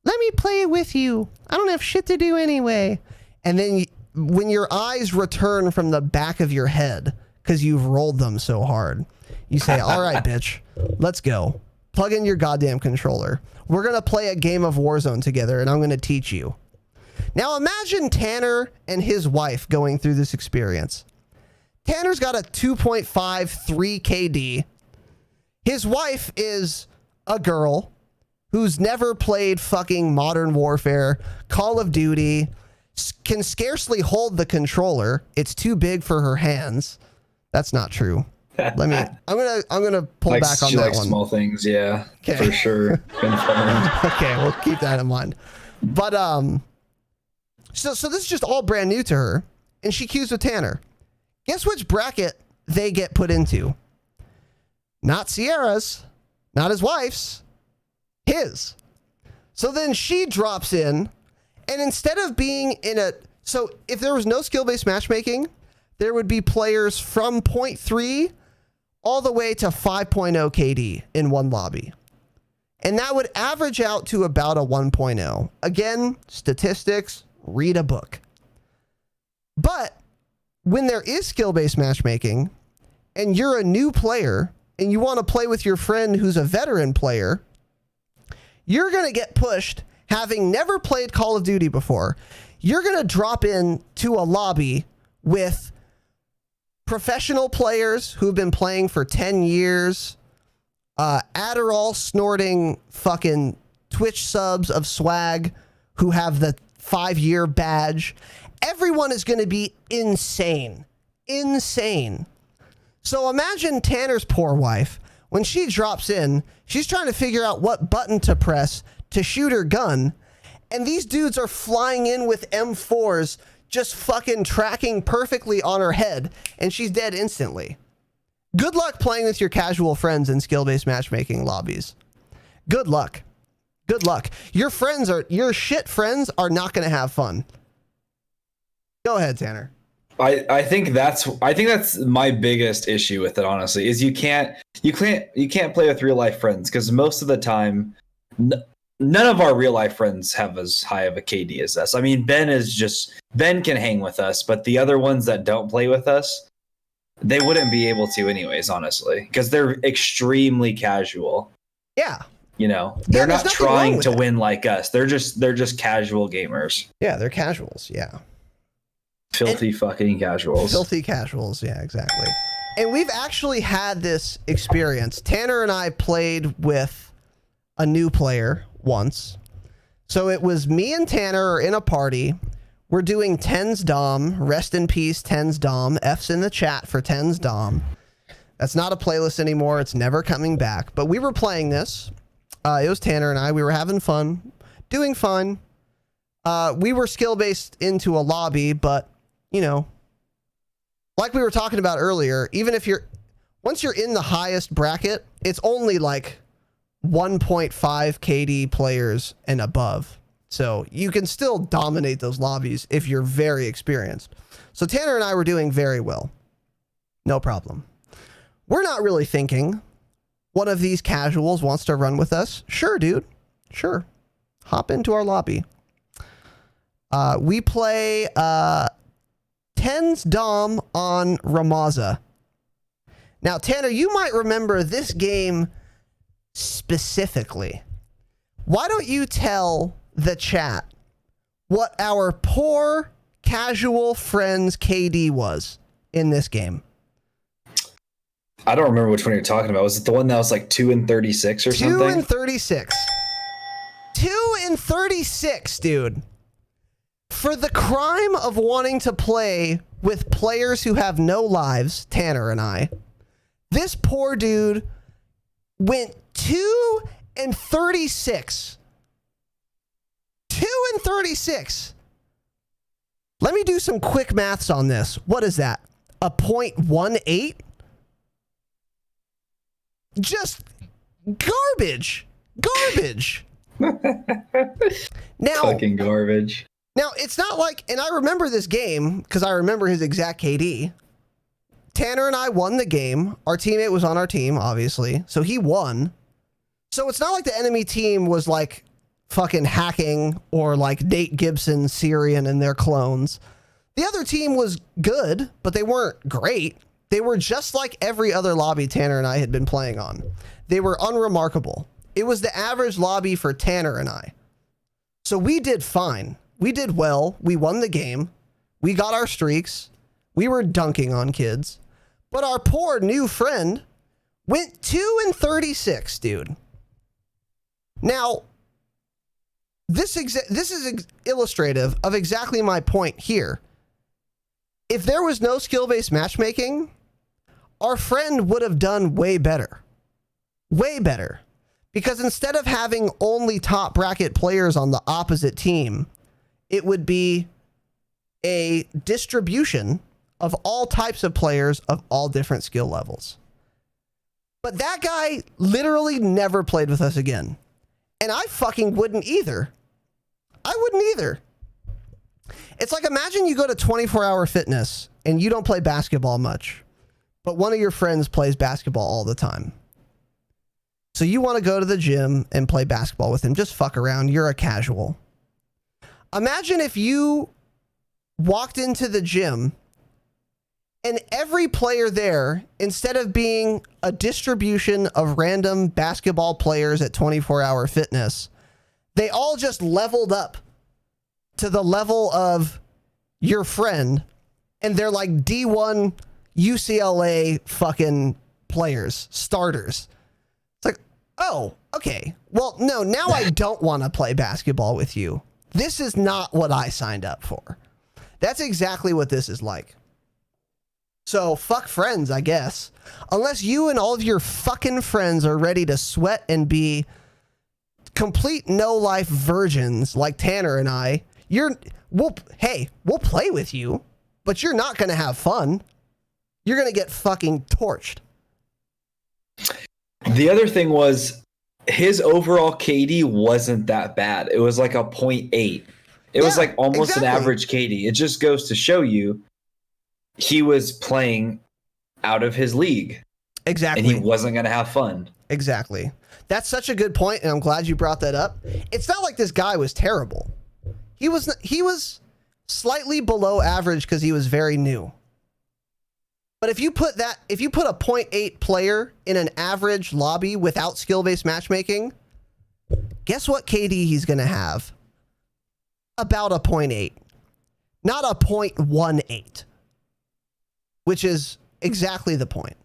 Let me play it with you. I don't have shit to do anyway. And then when your eyes return from the back of your head, because you've rolled them so hard, you say, all right, bitch, let's go. Plug in your goddamn controller. We're going to play a game of Warzone together, and I'm going to teach you. Now imagine Tanner and his wife going through this experience. Tanner's got a 2.53 KD. His wife is a girl who's never played fucking Modern Warfare, Call of Duty, can scarcely hold the controller. It's too big for her hands. That's not true. I'm gonna pull like, back on she that likes one. Small things, yeah, Okay. for sure. Confirmed. Okay, we'll keep that in mind. But so this is just all brand new to her, and she queues with Tanner. Guess which bracket they get put into? Not Sierra's, not his wife's, his. So then she drops in, and instead of being in a, so if there was no skill-based matchmaking, there would be players from 0.3 all the way to 5.0 KD in one lobby. And that would average out to about a 1.0. Again, statistics, read a book. But when there is skill-based matchmaking and you're a new player and you want to play with your friend who's a veteran player, you're going to get pushed having never played Call of Duty before. You're going to drop in to a lobby with professional players who've been playing for 10 years, Adderall snorting fucking Twitch subs of swag who have the 5-year badge. Everyone is going to be insane. Insane. So imagine Tanner's poor wife. When she drops in, she's trying to figure out what button to press to shoot her gun. And these dudes are flying in with M4s, just fucking tracking perfectly on her head, and she's dead instantly. Good luck playing with your casual friends in skill-based matchmaking lobbies. Good luck. Good luck. Your shit friends are not going to have fun. Go ahead, Tanner. I think that's my biggest issue with it, honestly, is you can't play with real life friends, because most of the time none of our real life friends have as high of a KD as us. I mean, Ben can hang with us, but the other ones that don't play with us, they wouldn't be able to anyways, honestly, because they're extremely casual. Yeah. You know, they're not trying to it. win like us. They're just casual gamers. Yeah, they're casuals. Yeah. Filthy fucking casuals. Filthy casuals. Yeah, exactly. And we've actually had this experience. Tanner and I played with a new player once. So it was me and Tanner are in a party. We're doing Tens Dom. Rest in peace, Tens Dom. F's in the chat for Tens Dom. That's not a playlist anymore. It's never coming back. But we were playing this. It was Tanner and I. We were having fun. Doing fine. We were skill-based into a lobby, but, you know, like we were talking about earlier, even if once you're in the highest bracket, it's only like 1.5 KD players and above. So you can still dominate those lobbies if you're very experienced. So Tanner and I were doing very well. No problem. We're not really thinking one of these casuals wants to run with us. Sure, dude. Sure. Hop into our lobby. We play Tens Dom on Ramaza. Now, Tanner, you might remember this game specifically. Why don't you tell the chat what our poor casual friend's KD was in this game? I don't remember which one you're talking about. Was it the one that was like 2 and 36 or something? 2 and 36. 2 and 36, dude. For the crime of wanting to play with players who have no lives, Tanner and I, this poor dude went 2 and 36. 2 and 36. Let me do some quick maths on this. What is that? A 0.18? Just garbage. Now, Fucking garbage. Now, it's not like, and I remember this game because I remember his exact KD. Tanner and I won the game. Our teammate was on our team, obviously. So he won. So it's not like the enemy team was like fucking hacking or like Nate Gibson, Syrian, and their clones. The other team was good, but they weren't great. They were just like every other lobby Tanner and I had been playing on. They were unremarkable. It was the average lobby for Tanner and I. So we did fine. We did well. We won the game. We got our streaks. We were dunking on kids. But our poor new friend went 2-36, dude. Now, this is illustrative of exactly my point here. If there was no skill-based matchmaking, our friend would have done way better. Way better. Because instead of having only top bracket players on the opposite team, it would be a distribution of all types of players of all different skill levels. But that guy literally never played with us again. And I fucking wouldn't either. I wouldn't either. It's like, imagine you go to 24-hour fitness and you don't play basketball much, but one of your friends plays basketball all the time. So you want to go to the gym and play basketball with him. Just fuck around. You're a casual. Imagine if you walked into the gym and every player there, instead of being a distribution of random basketball players at 24-hour fitness, they all just leveled up to the level of your friend, and they're like D1 UCLA fucking players, starters. It's like, oh, okay. Well, no, now I don't want to play basketball with you. This is not what I signed up for. That's exactly what this is like. So fuck friends, I guess. Unless you and all of your fucking friends are ready to sweat and be complete no-life virgins like Tanner and I, we'll play with you, but you're not going to have fun. You're going to get fucking torched. The other thing was his overall KD wasn't that bad. It was like a 0.8. It was like almost an average KD. It just goes to show you he was playing out of his league. Exactly. And he wasn't going to have fun. Exactly. That's such a good point, and I'm glad you brought that up. It's not like this guy was terrible. He was slightly below average because he was very new. But if you put a 0.8 player in an average lobby without skill-based matchmaking, guess what KD he's going to have? About a 0.8. Not a 0.18. Which is exactly the point.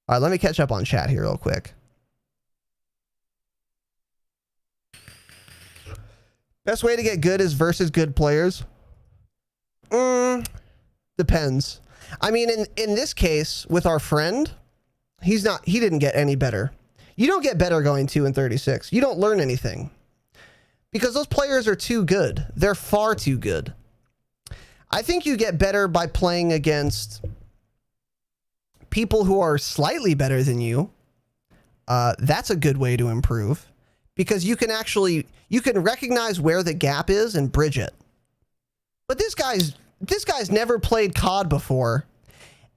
All right, let me catch up on chat here real quick. Best way to get good is versus good players. Depends. I mean, in this case, with our friend, he didn't get any better. You don't get better going 2-36. You don't learn anything. Because those players are too good. They're far too good. I think you get better by playing against people who are slightly better than you. That's a good way to improve because you can recognize where the gap is and bridge it. But this guy's never played COD before.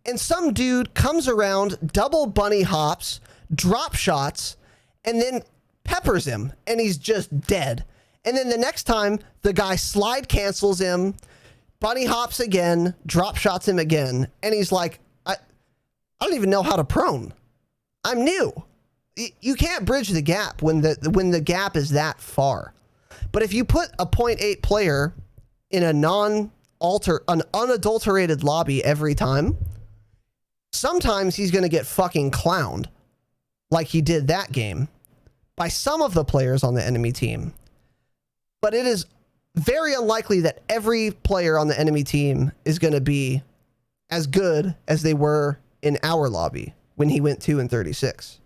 And some dude comes around, double bunny hops, drop shots, and then peppers him and he's just dead. And then the next time the guy slide cancels him, bunny hops again, drop shots him again, and he's like, I don't even know how to prone. I'm new. You can't bridge the gap when the gap is that far. But if you put a 0.8 player in an unadulterated lobby every time, sometimes he's going to get fucking clowned like he did that game by some of the players on the enemy team. But it is very unlikely that every player on the enemy team is going to be as good as they were in our lobby when he went 2-36.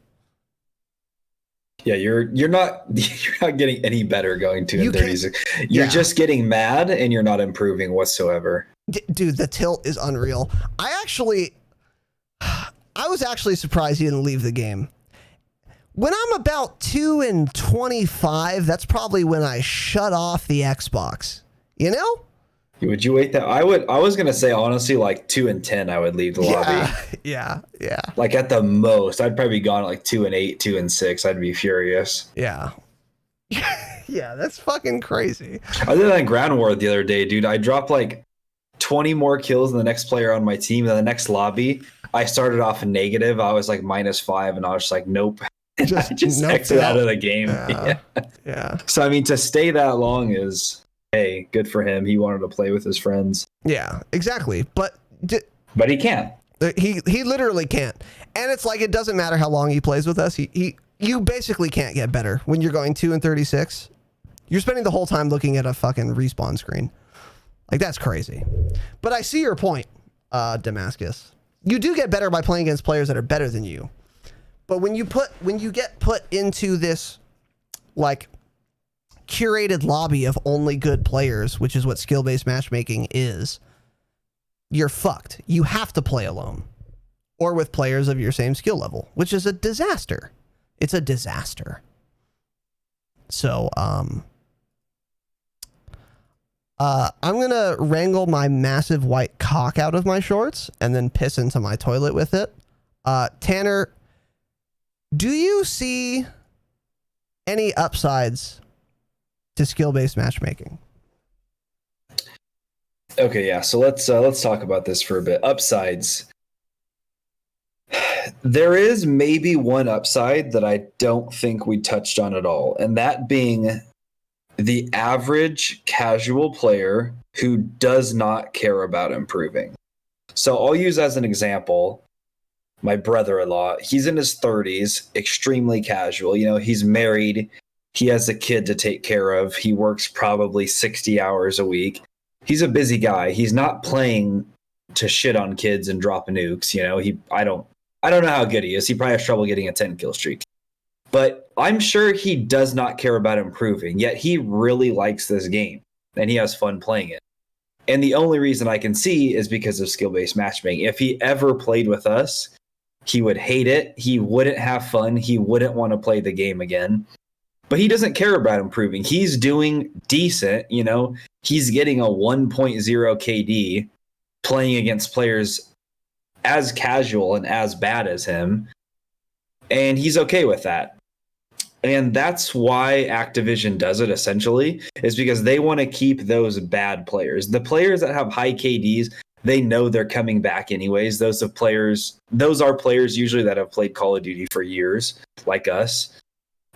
Yeah, you're not getting any better going 2-36. You're just getting mad and you're not improving whatsoever. Dude, the tilt is unreal. I I was actually surprised he didn't leave the game. When I'm about 2 and 25, that's probably when I shut off the Xbox. You know? Would you wait that? I was gonna say honestly, like 2 and 10, I would leave the lobby. Yeah. Like at the most, I'd probably be gone at like 2 and 8, 2 and 6. I'd be furious. Yeah. Yeah, that's fucking crazy. I did that in Ground War the other day, dude. I dropped like 20 more kills than the next player on my team. And the next lobby, I started off in negative. I was like -5, and I was just like, nope. I just exited out of the game. Yeah. So I mean, to stay that long is, hey, good for him. He wanted to play with his friends. Yeah, exactly. But he can't. He literally can't. And it's like, it doesn't matter how long he plays with us. You basically can't get better when you're going 2 and 36. You're spending the whole time looking at a fucking respawn screen. Like, that's crazy. But I see your point, Damascus. You do get better by playing against players that are better than you. But when you get put into this like curated lobby of only good players, which is what skill-based matchmaking is, you're fucked. You have to play alone or with players of your same skill level, which is a disaster. It's a disaster. So, I'm going to wrangle my massive white cock out of my shorts and then piss into my toilet with it. Tanner, do you see any upsides to skill-based matchmaking? Okay, yeah. So let's talk about this for a bit. Upsides. There is maybe one upside that I don't think we touched on at all, and that being the average casual player who does not care about improving. So I'll use as an example my brother-in-law. He's in his 30s, extremely casual. You know, he's married. He has a kid to take care of. He works probably 60 hours a week. He's a busy guy. He's not playing to shit on kids and drop nukes. You know, I don't know how good he is. He probably has trouble getting a 10 kill streak. But I'm sure he does not care about improving, yet he really likes this game and he has fun playing it. And the only reason I can see is because of skill-based matchmaking. If he ever played with us, he would hate it. He wouldn't have fun. He wouldn't want to play the game again. But he doesn't care about improving. He's doing decent, you know. He's getting a 1.0 KD playing against players as casual and as bad as him. And he's okay with that. And that's why Activision does it, essentially, is because they want to keep those bad players. The players that have high KDs, they know they're coming back anyways. Those are players usually that have played Call of Duty for years, like us,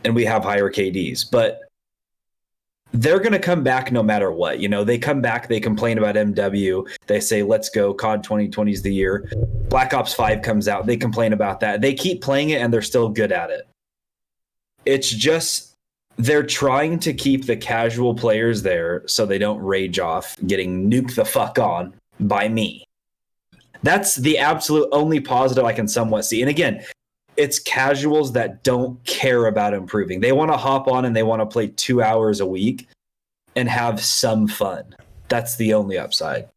and we have higher KDs. But they're going to come back no matter what. You know, they come back, they complain about MW, they say, let's go, COD 2020 is the year. Black Ops 5 comes out, they complain about that. They keep playing it, and they're still good at it. It's just they're trying to keep the casual players there so they don't rage off getting nuked the fuck on by me. That's the absolute only positive I can somewhat see. And again, it's casuals that don't care about improving. They want to hop on and they want to play 2 hours a week and have some fun. That's the only upside.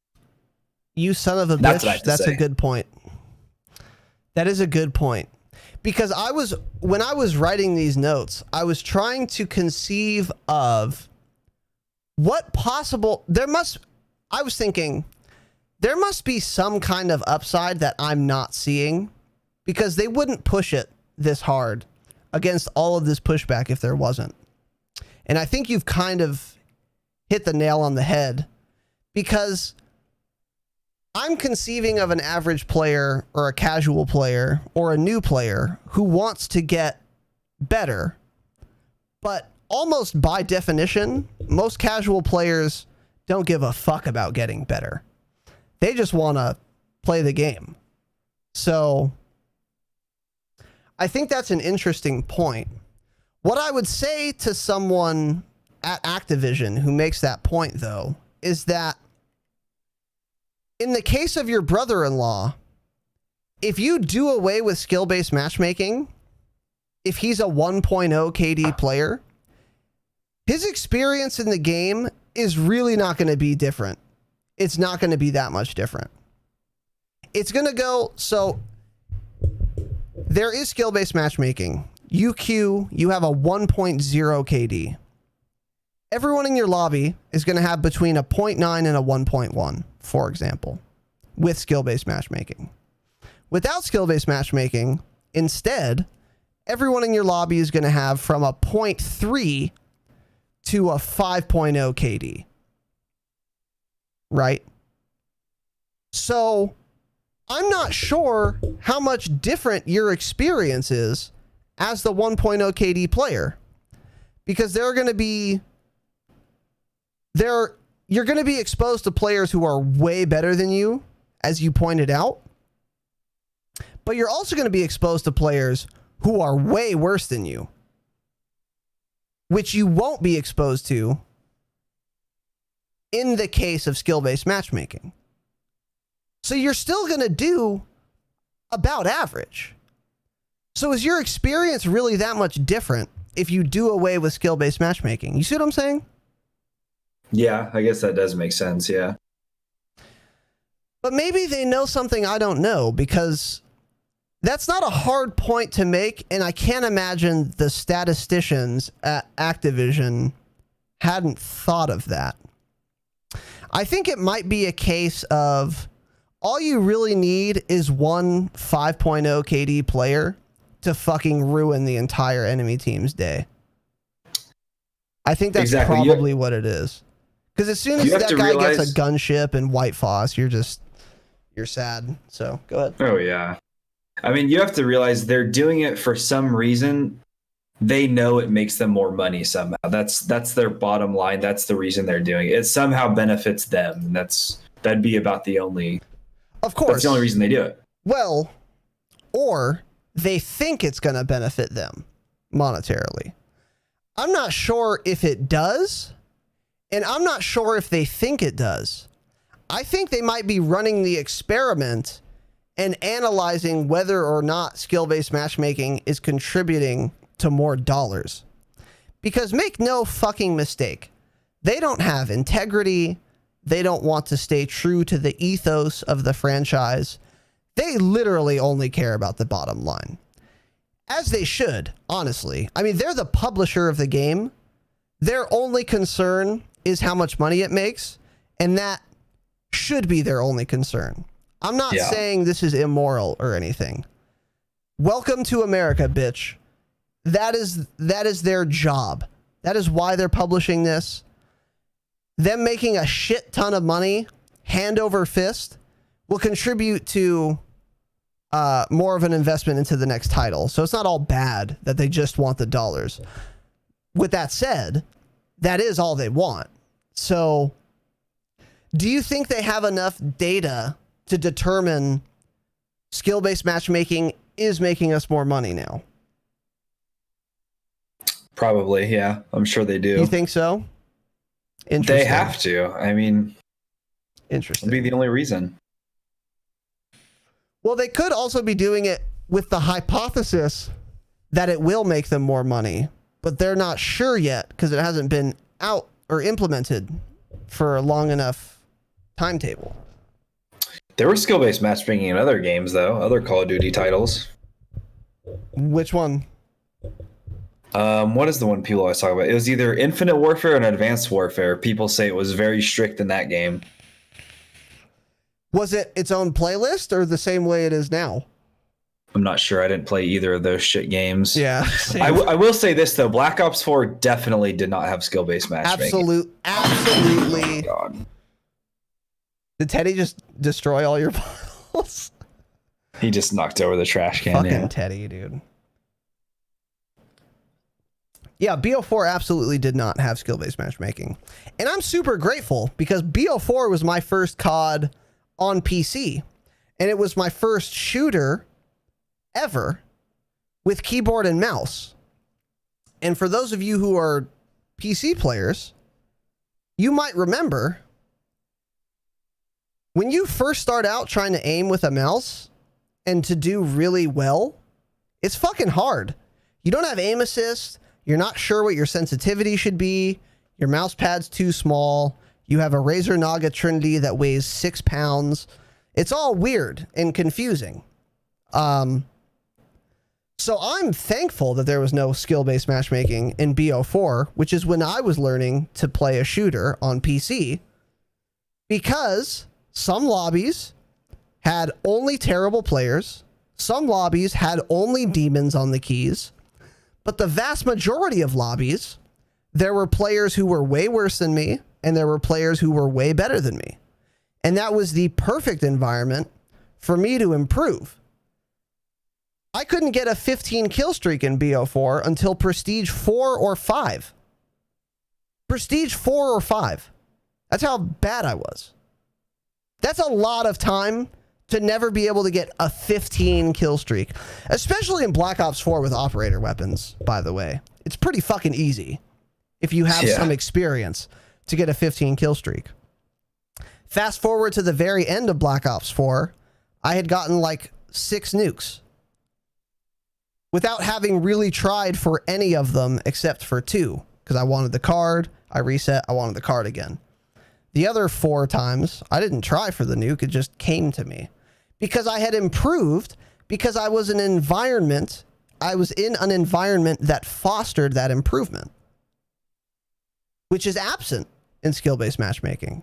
You son of a bitch. That's a good point. That is a good point. Because when I was writing these notes, I was trying to conceive of what possible, I was thinking there must be some kind of upside that I'm not seeing, because they wouldn't push it this hard against all of this pushback if there wasn't. And I think you've kind of hit the nail on the head, because I'm conceiving of an average player or a casual player or a new player who wants to get better, but almost by definition, most casual players don't give a fuck about getting better. They just want to play the game. So I think that's an interesting point. What I would say to someone at Activision who makes that point, though, is that in the case of your brother-in-law, if you do away with skill-based matchmaking, if he's a 1.0 KD player, his experience in the game is really not going to be different. It's not going to be that much different. It's going to go, so there is skill-based matchmaking. UQ, you have a 1.0 KD. Everyone in your lobby is going to have between a 0.9 and a 1.1, for example, with skill-based matchmaking. Without skill-based matchmaking, instead, everyone in your lobby is going to have from a 0.3 to a 5.0 KD. Right? So, I'm not sure how much different your experience is as the 1.0 KD player. Because you're going to be exposed to players who are way better than you, as you pointed out. But you're also going to be exposed to players who are way worse than you, which you won't be exposed to in the case of skill-based matchmaking. So you're still going to do about average. So is your experience really that much different if you do away with skill-based matchmaking? You see what I'm saying? Yeah, I guess that does make sense, yeah. But maybe they know something I don't know, because that's not a hard point to make, and I can't imagine the statisticians at Activision hadn't thought of that. I think it might be a case of all you really need is one 5.0 KD player to fucking ruin the entire enemy team's day. I think that's probably what it is. Because as soon as that guy gets a gunship and White Foss, you're sad. So go ahead. Oh, yeah. I mean, you have to realize they're doing it for some reason. They know it makes them more money somehow. That's their bottom line. That's the reason they're doing it. It somehow benefits them. And that'd be about the only. Of course. That's the only reason they do it. Well, or they think it's going to benefit them monetarily. I'm not sure if it does, and I'm not sure if they think it does. I think they might be running the experiment and analyzing whether or not skill-based matchmaking is contributing to more dollars. Because make no fucking mistake, they don't have integrity. They don't want to stay true to the ethos of the franchise. They literally only care about the bottom line. As they should, honestly. I mean, they're the publisher of the game. Their only concern is how much money it makes, and that should be their only concern. I'm not saying this is immoral or anything. Welcome to America, bitch. That is their job. That is why they're publishing this. Them making a shit ton of money, hand over fist, will contribute to more of an investment into the next title. So it's not all bad that they just want the dollars. With that said, that is all they want. So do you think they have enough data to determine skill-based matchmaking is making us more money now? Probably, yeah. I'm sure they do. You think so? Interesting. They have to. I mean, interesting. It'd be the only reason. Well, they could also be doing it with the hypothesis that it will make them more money, but they're not sure yet because it hasn't been out or implemented for a long enough timetable. There was skill-based matchmaking in other games, though, other Call of Duty titles. Which one? What is the one people always talk about? It was either Infinite Warfare and Advanced Warfare. People say it was very strict in that game. Was it its own playlist or the same way it is now? I'm not sure. I didn't play either of those shit games. Yeah. I will say this, though. Black Ops 4 definitely did not have skill-based matchmaking. Absolutely. Oh, God. Did Teddy just destroy all your bottles? He just knocked over the trash can. Fucking Teddy, dude. Yeah, BO4 absolutely did not have skill-based matchmaking. And I'm super grateful because BO4 was my first COD on PC. And it was my first shooter ever with keyboard and mouse. And for those of you who are PC players, you might remember when you first start out trying to aim with a mouse and to do really well, it's fucking hard. You don't have aim assist. You're not sure what your sensitivity should be. Your mouse pad's too small. You have a Razer Naga Trinity that weighs 6 pounds. It's all weird and confusing. So I'm thankful that there was no skill-based matchmaking in BO4, which is when I was learning to play a shooter on PC, because some lobbies had only terrible players, some lobbies had only demons on the keys, but the vast majority of lobbies, there were players who were way worse than me, and there were players who were way better than me. And that was the perfect environment for me to improve. I couldn't get a 15 kill streak in BO4 until Prestige 4 or 5. Prestige 4 or 5. That's how bad I was. That's a lot of time to never be able to get a 15 kill streak, especially in Black Ops 4 with operator weapons, by the way. It's pretty fucking easy if you have some experience to get a 15 kill streak. Fast forward to the very end of Black Ops 4, I had gotten like 6 nukes without having really tried for any of them except for 2, because I wanted the card, I reset, I wanted the card again. The other 4 times, I didn't try for the nuke, it just came to me. Because I had improved, because I was in an environment that fostered that improvement, which is absent in skill-based matchmaking.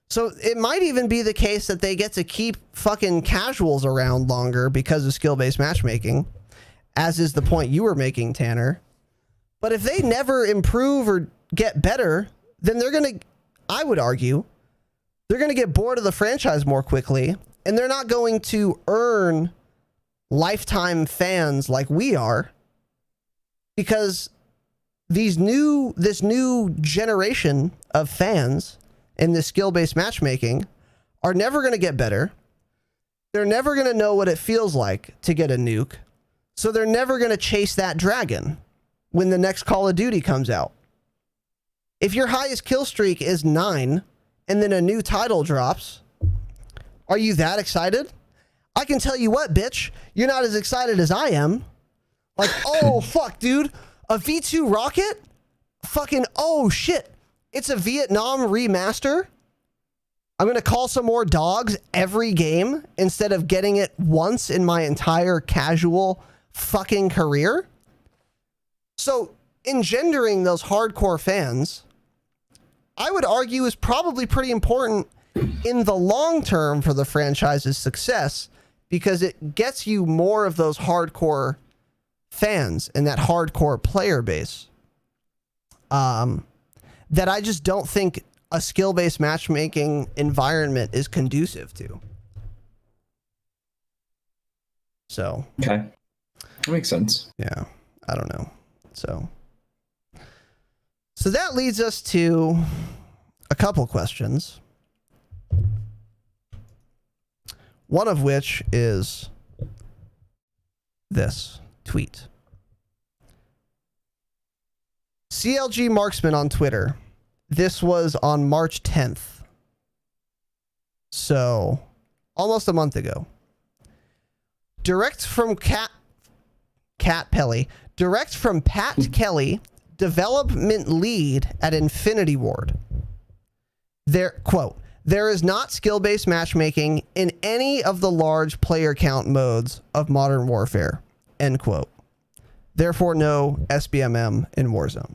So it might even be the case that they get to keep fucking casuals around longer because of skill-based matchmaking, as is the point you were making, Tanner. But if they never improve or get better, then they're going to, I would argue, they're going to get bored of the franchise more quickly, and they're not going to earn lifetime fans like we are, because this new generation of fans in this skill-based matchmaking are never going to get better. They're never going to know what it feels like to get a nuke, so they're never going to chase that dragon when the next Call of Duty comes out. If your highest kill streak is 9 and then a new title drops, are you that excited? I can tell you what, bitch, you're not as excited as I am. Like, oh, fuck, dude, a V2 rocket? Fucking, oh, shit, it's a Vietnam remaster? I'm going to call some more dogs every game instead of getting it once in my entire casual fucking career? So, engendering those hardcore fans, I would argue, is probably pretty important in the long term for the franchise's success, because it gets you more of those hardcore fans and that hardcore player base that I just don't think a skill-based matchmaking environment is conducive to. So okay, that makes sense. Yeah, I don't know. So that leads us to a couple questions. One of which is this tweet. CLG Marksman on Twitter. This was on March 10th. So, almost a month ago. Direct from Pat Kelly, development lead at Infinity Ward. There is not skill-based matchmaking in any of the large player count modes of Modern Warfare. End quote. Therefore, no SBMM in Warzone.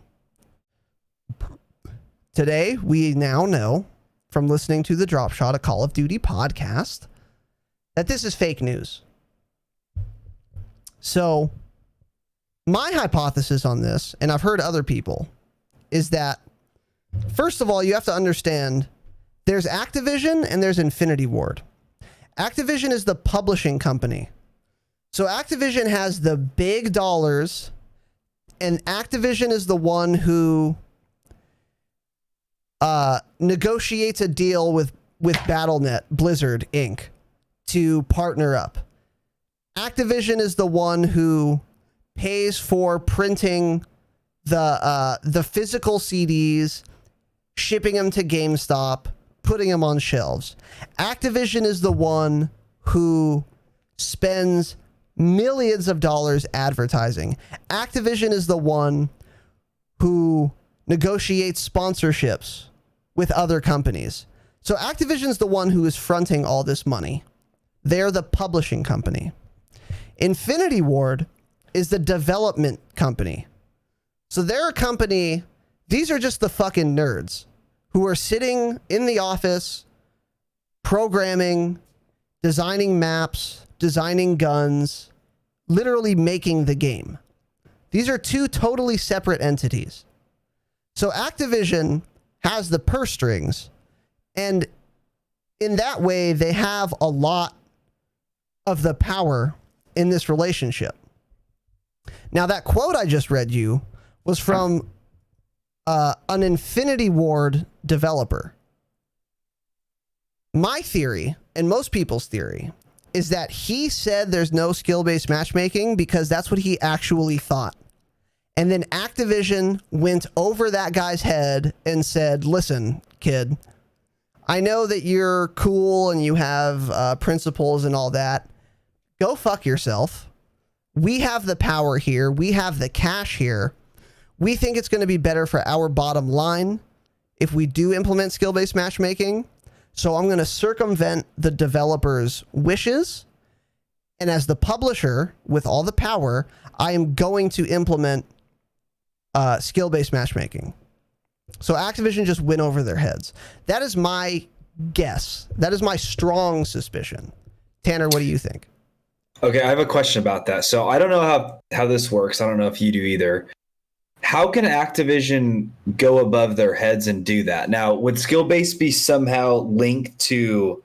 Today, we now know from listening to the Dropshot, a Call of Duty podcast, that this is fake news. So, my hypothesis on this, and I've heard other people, is that, first of all, you have to understand there's Activision and there's Infinity Ward. Activision is the publishing company. So Activision has the big dollars, and Activision is the one who negotiates a deal with Battle.net, Blizzard Inc. to partner up. Activision is the one who pays for printing the physical CDs, shipping them to GameStop, putting them on shelves. Activision is the one who spends millions of dollars advertising. Activision is the one who negotiates sponsorships with other companies. So Activision's the one who is fronting all this money. They're the publishing company. Infinity Ward is the development company. So they're a company, these are just the fucking nerds who are sitting in the office, programming, designing maps, designing guns, literally making the game. These are two totally separate entities. So Activision has the purse strings, and in that way, they have a lot of the power in this relationship. Now, that quote I just read you was from an Infinity Ward developer. My theory, and most people's theory, is that he said there's no skill-based matchmaking because that's what he actually thought. And then Activision went over that guy's head and said, listen, kid, I know that you're cool and you have principles and all that. Go fuck yourself. We have the power here. We have the cash here. We think it's going to be better for our bottom line if we do implement skill-based matchmaking. So I'm going to circumvent the developer's wishes. And as the publisher with all the power, I am going to implement skill-based matchmaking. So Activision just went over their heads. That is my guess. That is my strong suspicion. Tanner, what do you think? Okay, I have a question about that. So I don't know how this works. I don't know if you do either. How can Activision go above their heads and do that? Now, would skill-based be somehow linked to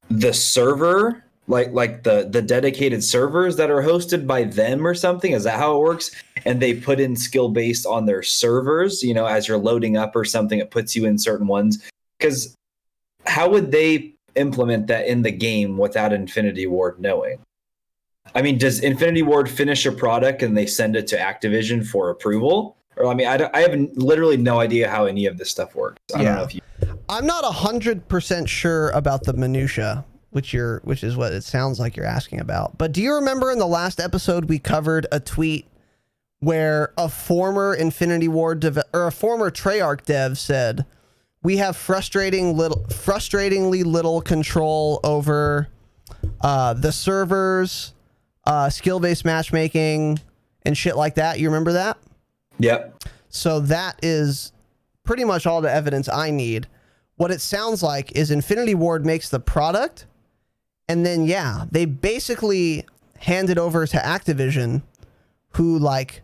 the server, like the dedicated servers that are hosted by them or something? Is that how it works? And they put in skill-based on their servers, you know, as you're loading up or something, it puts you in certain ones. Because how would they implement that in the game without Infinity Ward knowing? I mean, does Infinity Ward finish a product and they send it to Activision for approval? Or I mean, I have literally no idea how any of this stuff works. I don't know if you. I'm not 100% sure about the minutia, which is what it sounds like you're asking about. But do you remember in the last episode we covered a tweet where a former Infinity Ward or a former Treyarch dev said, "We have frustratingly little control over the servers, skill-based matchmaking, and shit like that." You remember that? Yep. So that is pretty much all the evidence I need. What it sounds like is Infinity Ward makes the product, and then, yeah, they basically hand it over to Activision, who, like,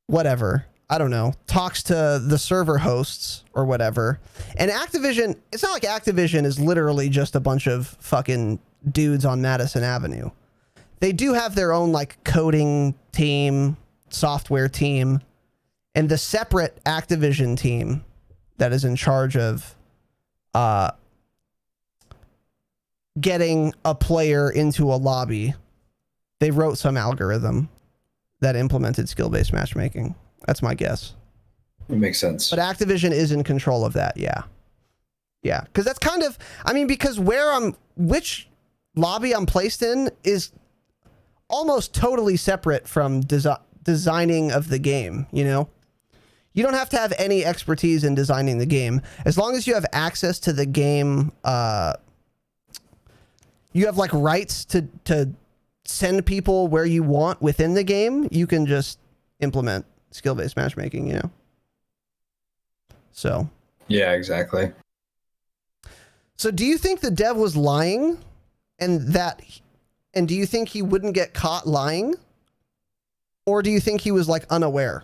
whatever, I don't know, talks to the server hosts or whatever. And Activision, it's not like Activision is literally just a bunch of fucking dudes on Madison Avenue. They do have their own, like, coding team, software team, and the separate Activision team that is in charge of getting a player into a lobby. They wrote some algorithm that implemented skill-based matchmaking. That's my guess. It makes sense. But Activision is in control of that, yeah. Yeah, because that's kind of, I mean, because which lobby I'm placed in is almost totally separate from designing of the game, you know? You don't have to have any expertise in designing the game. As long as you have access to the game, you have, like, rights to send people where you want within the game, you can just implement skill-based matchmaking, you know? So. Yeah, exactly. So do you think the dev was lying and do you think he wouldn't get caught lying? Or do you think he was, like, unaware?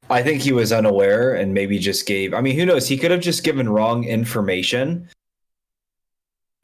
I think he was unaware and maybe just gave, I mean, who knows? He could have just given wrong information.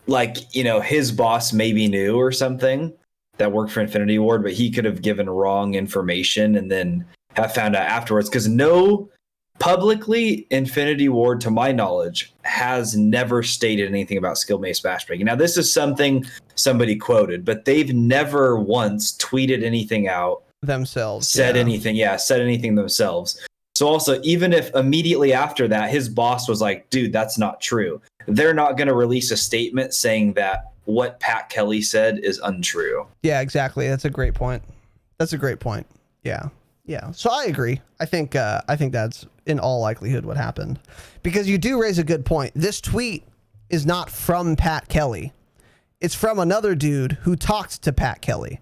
Like, you know, his boss maybe knew or something that worked for Infinity Ward, but he could have given wrong information and then have found out afterwards. Because no, publicly, Infinity Ward, to my knowledge, has never stated anything about skill-based matchmaking. Now, this is something somebody quoted, but they've never once tweeted anything out themselves. Said anything themselves. So also, even if immediately after that, his boss was like, dude, that's not true, they're not going to release a statement saying that what Pat Kelly said is untrue. Yeah, exactly. That's a great point. Yeah. Yeah. So I agree. I think that's in all likelihood what happened, because you do raise a good point. This tweet is not from Pat Kelly. It's from another dude who talked to Pat Kelly.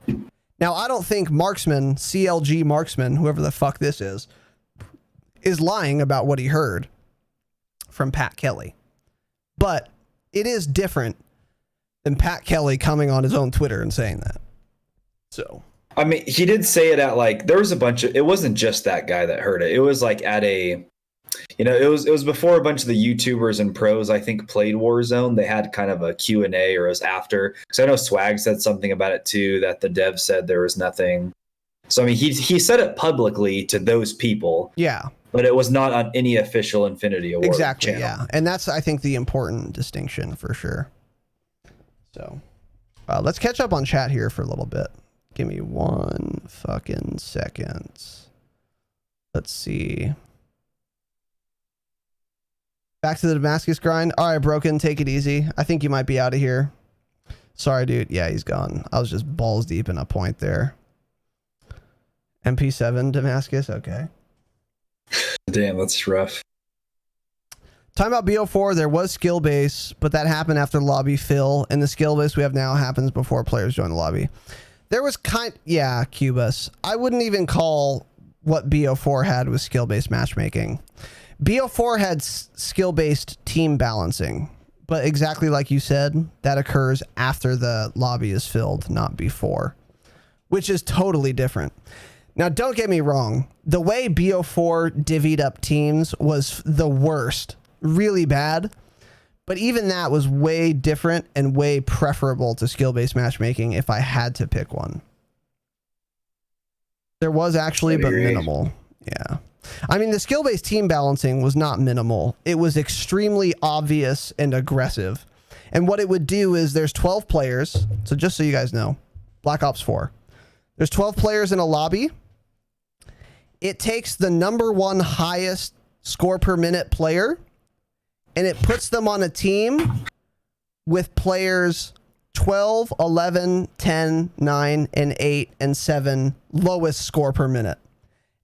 Now, I don't think Marksman, CLG Marksman, whoever the fuck this is lying about what he heard from Pat Kelly. But it is different than Pat Kelly coming on his own Twitter and saying that. So, I mean, he did say it at like, there was a bunch of, it wasn't just that guy that heard it. It was like at a, you know, it was before a bunch of the YouTubers and pros, I think, played Warzone. They had kind of a Q&A, or it was after. So I know Swag said something about it too, that the dev said there was nothing. So, I mean, he said it publicly to those people. yeah. But it was not on any official Infinity Award Exactly, channel. yeah. And that's, I think, the important distinction for sure. So, let's catch up on chat here for a little bit. Give me 1 fucking second. Let's see. Back to the Damascus grind. All right, Broken, take it easy. I think you might be out of here. Sorry, dude. Yeah, he's gone. I was just balls deep in a point there. MP7 Damascus, okay. Damn, that's rough. Timeout BO4, there was skill base, but that happened after the lobby fill, and the skill base we have now happens before players join the lobby. There was yeah, Cubus. I wouldn't even call what BO4 had was skill-based matchmaking. BO4 had skill-based team balancing, but exactly like you said, that occurs after the lobby is filled, not before, which is totally different. Now, don't get me wrong. The way BO4 divvied up teams was the worst. Really bad. But even that was way different and way preferable to skill-based matchmaking if I had to pick one. There was actually, but minimal. Yeah. I mean, the skill-based team balancing was not minimal. It was extremely obvious and aggressive. And what it would do is there's 12 players. So just so you guys know, Black Ops 4. There's 12 players in a lobby. It takes the number one highest score per minute player, and it puts them on a team with players 12, 11, 10, 9, and 8, and 7 lowest score per minute.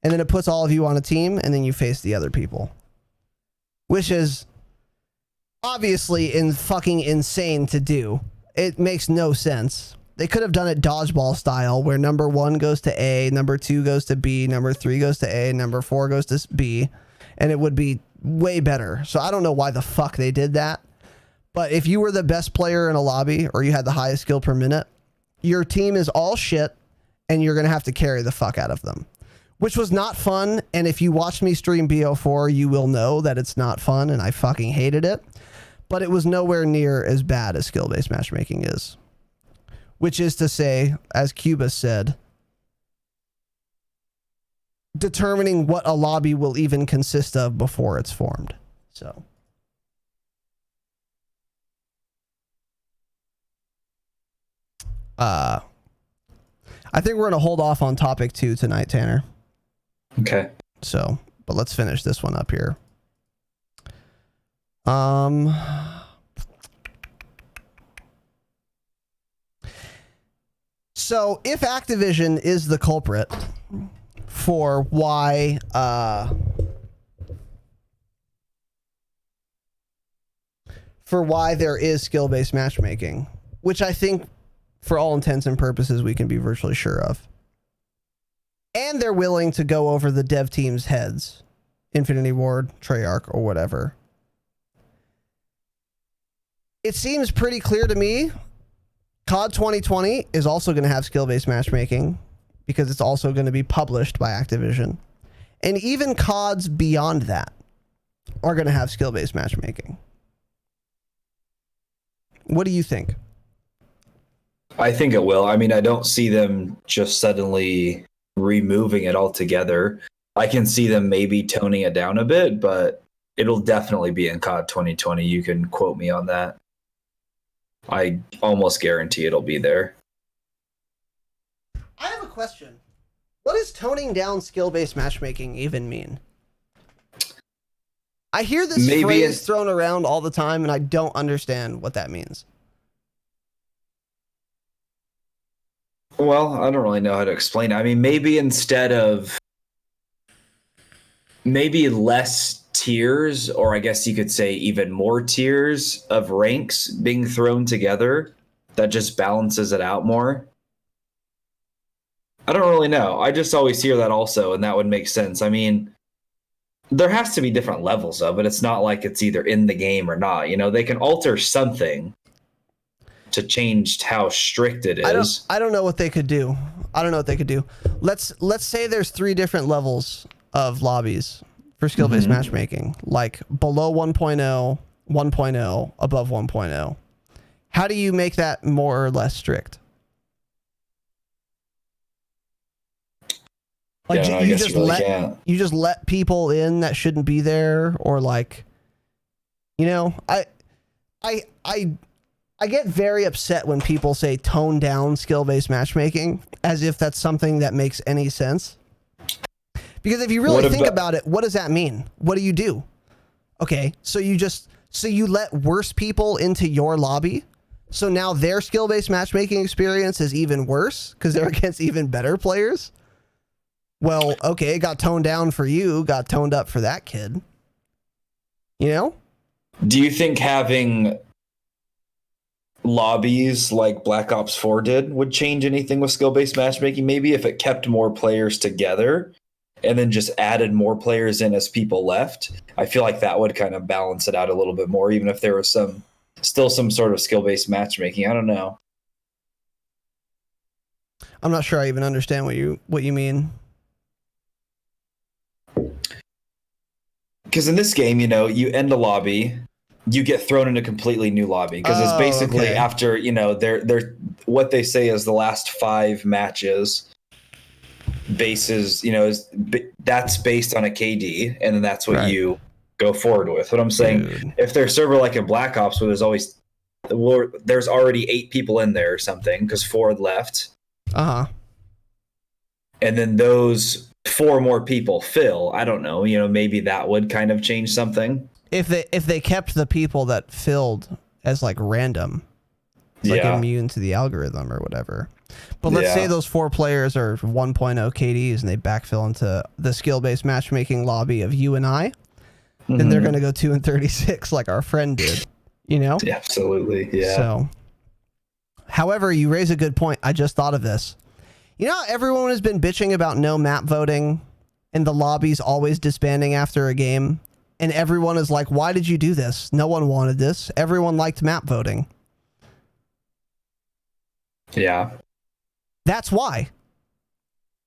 And then it puts all of you on a team, and then you face the other people. Which is obviously fucking insane to do. It makes no sense. They could have done it dodgeball style, where number 1 goes to A, number 2 goes to B, number 3 goes to A, number 4 goes to B, and it would be way better. So I don't know why the fuck they did that. But if you were the best player in a lobby, or you had the highest skill per minute, your team is all shit, and you're going to have to carry the fuck out of them. Which was not fun, and if you watched me stream BO4, you will know that it's not fun, and I fucking hated it. But it was nowhere near as bad as skill-based matchmaking is. Which is to say, as Cuba said, determining what a lobby will even consist of before it's formed. So. I think we're going to hold off on topic 2 tonight, Tanner. Okay. So, but let's finish this one up here. So if Activision is the culprit for why there is skill-based matchmaking, which I think for all intents and purposes we can be virtually sure of, and they're willing to go over the dev team's heads, Infinity Ward, Treyarch, or whatever, it seems pretty clear to me COD 2020 is also going to have skill-based matchmaking because it's also going to be published by Activision. And even CODs beyond that are going to have skill-based matchmaking. What do you think? I think it will. I mean, I don't see them just suddenly removing it altogether. I can see them maybe toning it down a bit, but it'll definitely be in COD 2020. You can quote me on that. I almost guarantee it'll be there. I have a question. What does toning down skill-based matchmaking even mean? I hear this phrase thrown around all the time, and I don't understand what that means. Well, I don't really know how to explain it. I mean, maybe instead of less tiers, or I guess you could say even more tiers of ranks being thrown together, that just balances it out more? I don't really know. I just always hear that also, and that would make sense. I mean, there has to be different levels of it. It's not like it's either in the game or not. You know, they can alter something to change how strict it is. I don't know what they could do. I don't know what they could do. Let's say there's 3 different levels of lobbies for skill-based matchmaking, like below 1.0, 1.0, above 1.0. How do you make that more or less strict? Like, Yeah, you just let people in that shouldn't be there, or like, you know, I get very upset when people say tone down skill-based matchmaking as if that's something that makes any sense. Because if you really think about it, what does that mean? What do you do? Okay, so you let worse people into your lobby, so now their skill-based matchmaking experience is even worse because they're against even better players. Well, okay, it got toned down for you, got toned up for that kid. You know? Do you think having lobbies like Black Ops 4 did would change anything with skill-based matchmaking? Maybe if it kept more players together and then just added more players in as people left. I feel like that would kind of balance it out a little bit more, even if there was still some sort of skill-based matchmaking. I don't know. I'm not sure I even understand what you mean. Because in this game, you know, you end a lobby, you get thrown in a completely new lobby. Because it's basically after, you know, they're what they say is the last 5 matches bases, you know, that's based on a KD, and then that's what you go forward with. What I'm saying, if there's server like in Black Ops where there's already 8 people in there or something because 4 left. And then those 4 more people fill, I don't know, you know, maybe that would kind of change something. If they kept the people that filled as like random, like immune to the algorithm or whatever. But let's say those 4 players are 1.0 KDs and they backfill into the skill-based matchmaking lobby of you and I, then they're going to go 2 and 36 like our friend did, you know? Yeah, absolutely. Yeah. So, however, you raise a good point. I just thought of this. You know how everyone has been bitching about no map voting and the lobbies always disbanding after a game? And everyone is like, why did you do this? No one wanted this. Everyone liked map voting. Yeah. That's why.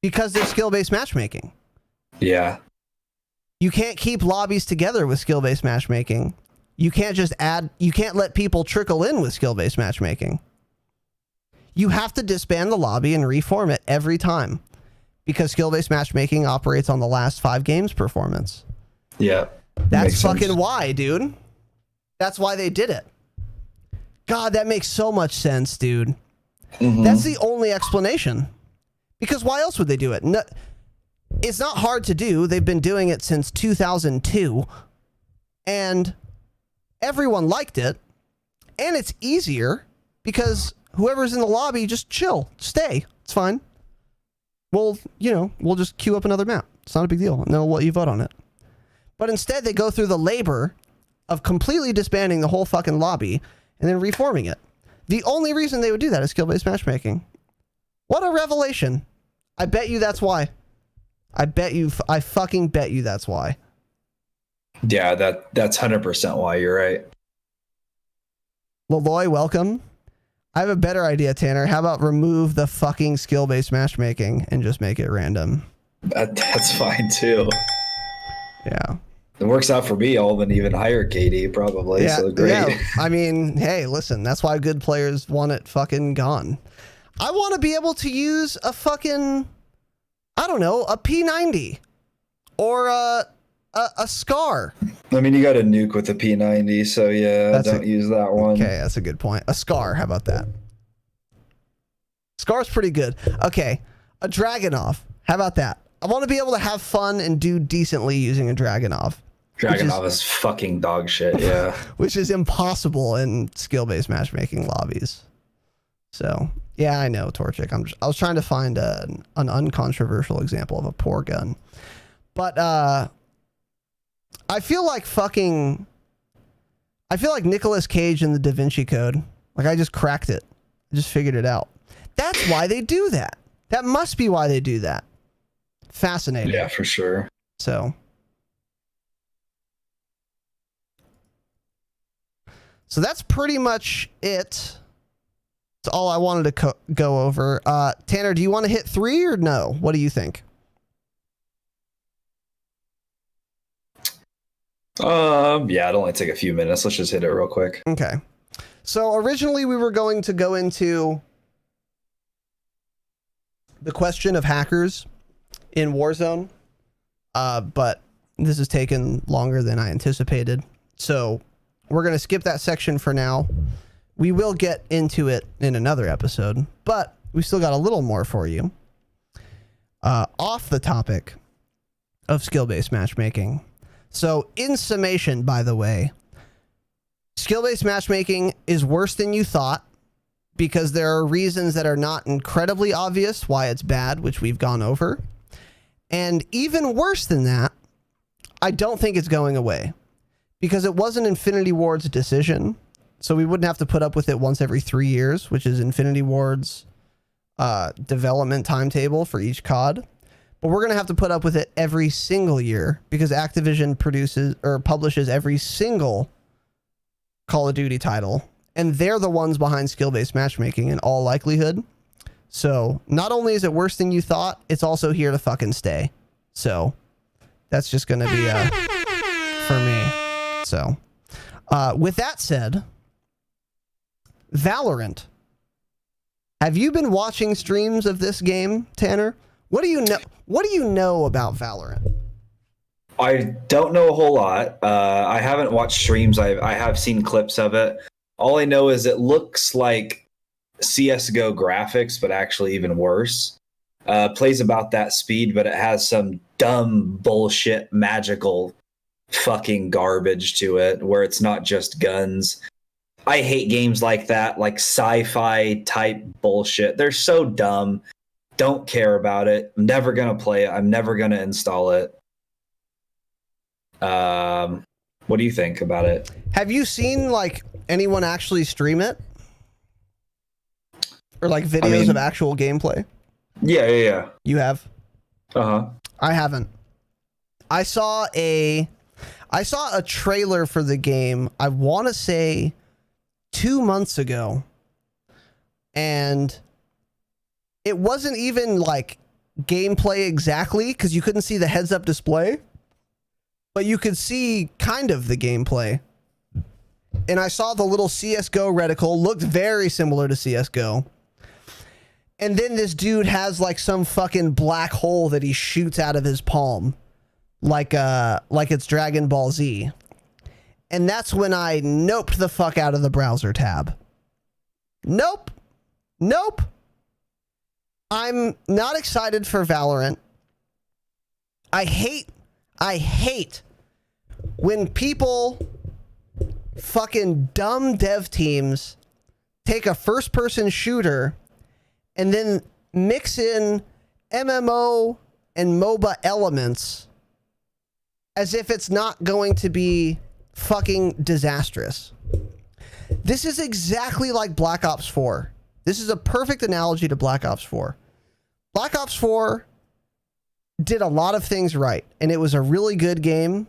Because there's skill-based matchmaking. Yeah. You can't keep lobbies together with skill-based matchmaking. You can't let people trickle in with skill-based matchmaking. You have to disband the lobby and reform it every time because skill-based matchmaking operates on the last 5 games performance. Yeah. That's fucking why, dude. That's why they did it. God, that makes so much sense, dude. That's the only explanation. Because why else would they do it? No, it's not hard to do. They've been doing it since 2002. And everyone liked it. And it's easier because whoever's in the lobby, just chill. Stay. It's fine. We'll just queue up another map. It's not a big deal. And they'll let you vote on it. But instead, they go through the labor of completely disbanding the whole fucking lobby and then reforming it. The only reason they would do that is skill-based matchmaking. What a revelation. I bet you that's why. I fucking bet you that's why. Yeah, that's 100% why. You're right. Laloy, welcome. I have a better idea, Tanner. How about remove the fucking skill-based matchmaking and just make it random? That's fine too. Yeah. It works out for me all of an even higher KD probably. Yeah, So great. Yeah. I mean, hey, listen, that's why good players want it fucking gone. I want to be able to use a fucking, I don't know, a P90 or a SCAR. I mean, you got a nuke with the P90, so yeah, don't use that one. Okay, that's a good point. A SCAR, how about that? SCAR's pretty good. Okay, a Dragunov, how about that? I want to be able to have fun and do decently using a Dragunov. Dragunov is fucking dog shit, yeah. Which is impossible in skill-based matchmaking lobbies. So, yeah, I know, Torchic. I was trying to find an uncontroversial example of a poor gun. But I feel like Nicolas Cage in the Da Vinci Code. Like, I just cracked it. I just figured it out. That's why they do that. That must be why they do that. Fascinating. Yeah, for sure. So that's pretty much it. That's all I wanted to go over. Tanner, do you want to hit 3 or no? What do you think? Yeah, it'll only take a few minutes. Let's just hit it real quick. Okay. So originally we were going to go into the question of hackers in Warzone, but this has taken longer than I anticipated. So we're going to skip that section for now. We will get into it in another episode, but we still got a little more for you. Off the topic of skill-based matchmaking. So in summation, by the way, skill-based matchmaking is worse than you thought because there are reasons that are not incredibly obvious why it's bad, which we've gone over. And even worse than that, I don't think it's going away because it wasn't Infinity Ward's decision. So we wouldn't have to put up with it once every 3 years, which is Infinity Ward's development timetable for each COD. But we're going to have to put up with it every single year because Activision produces or publishes every single Call of Duty title. And they're the ones behind skill-based matchmaking in all likelihood. So not only is it worse than you thought, it's also here to fucking stay. So that's just going to be for me. So with that said, Valorant. Have you been watching streams of this game, Tanner? What do you know? What do you know about Valorant? I don't know a whole lot. I haven't watched streams. I have seen clips of it. All I know is it looks like CSGO graphics, but actually even worse. Plays about that speed, but it has some dumb bullshit magical fucking garbage to it where it's not just guns. I hate games like that, like sci-fi type bullshit. They're so dumb. Don't care about it. I'm never going to play it. I'm never going to install it. What do you think about it? Have you seen like anyone actually stream it? Or like videos of actual gameplay? Yeah. You have? Uh-huh. I haven't. I saw a trailer for the game, I want to say 2 months ago. And it wasn't even like gameplay exactly because you couldn't see the heads up display, but you could see kind of the gameplay. And I saw the little CSGO reticle looked very similar to CSGO. And then this dude has like some fucking black hole that he shoots out of his palm like it's Dragon Ball Z. And that's when I noped the fuck out of the browser tab. Nope. I'm not excited for Valorant. I hate when people, fucking dumb dev teams, take a first-person shooter and then mix in MMO and MOBA elements as if it's not going to be fucking disastrous. This is exactly like Black Ops 4. This is a perfect analogy to Black Ops 4. Black Ops 4 did a lot of things right, and it was a really good game.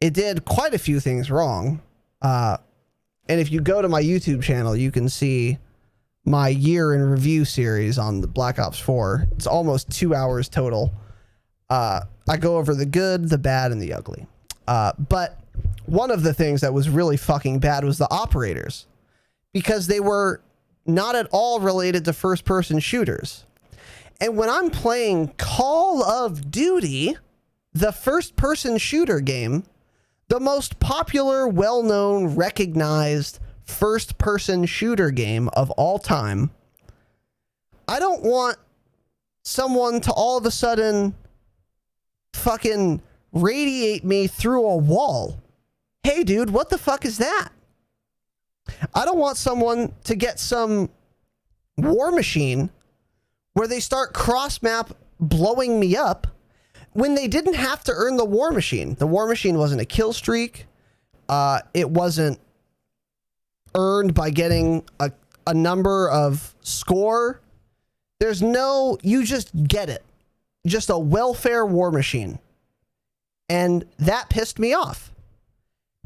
It did quite a few things wrong. And if you go to my YouTube channel, you can see my year in review series on the Black Ops 4. It's almost 2 hours total. I go over the good, the bad, and the ugly. But one of the things that was really fucking bad was the operators, because they were not at all related to first-person shooters. And when I'm playing Call of Duty, the first-person shooter game, the most popular, well-known, recognized first-person shooter game of all time, I don't want someone to all of a sudden fucking radiate me through a wall. Hey, dude, what the fuck is that? I don't want someone to get some war machine where they start cross-map blowing me up when they didn't have to earn the war machine. The war machine wasn't a kill streak. It wasn't earned by getting a a number of score. There's no, you just get it. Just a welfare war machine. And that pissed me off.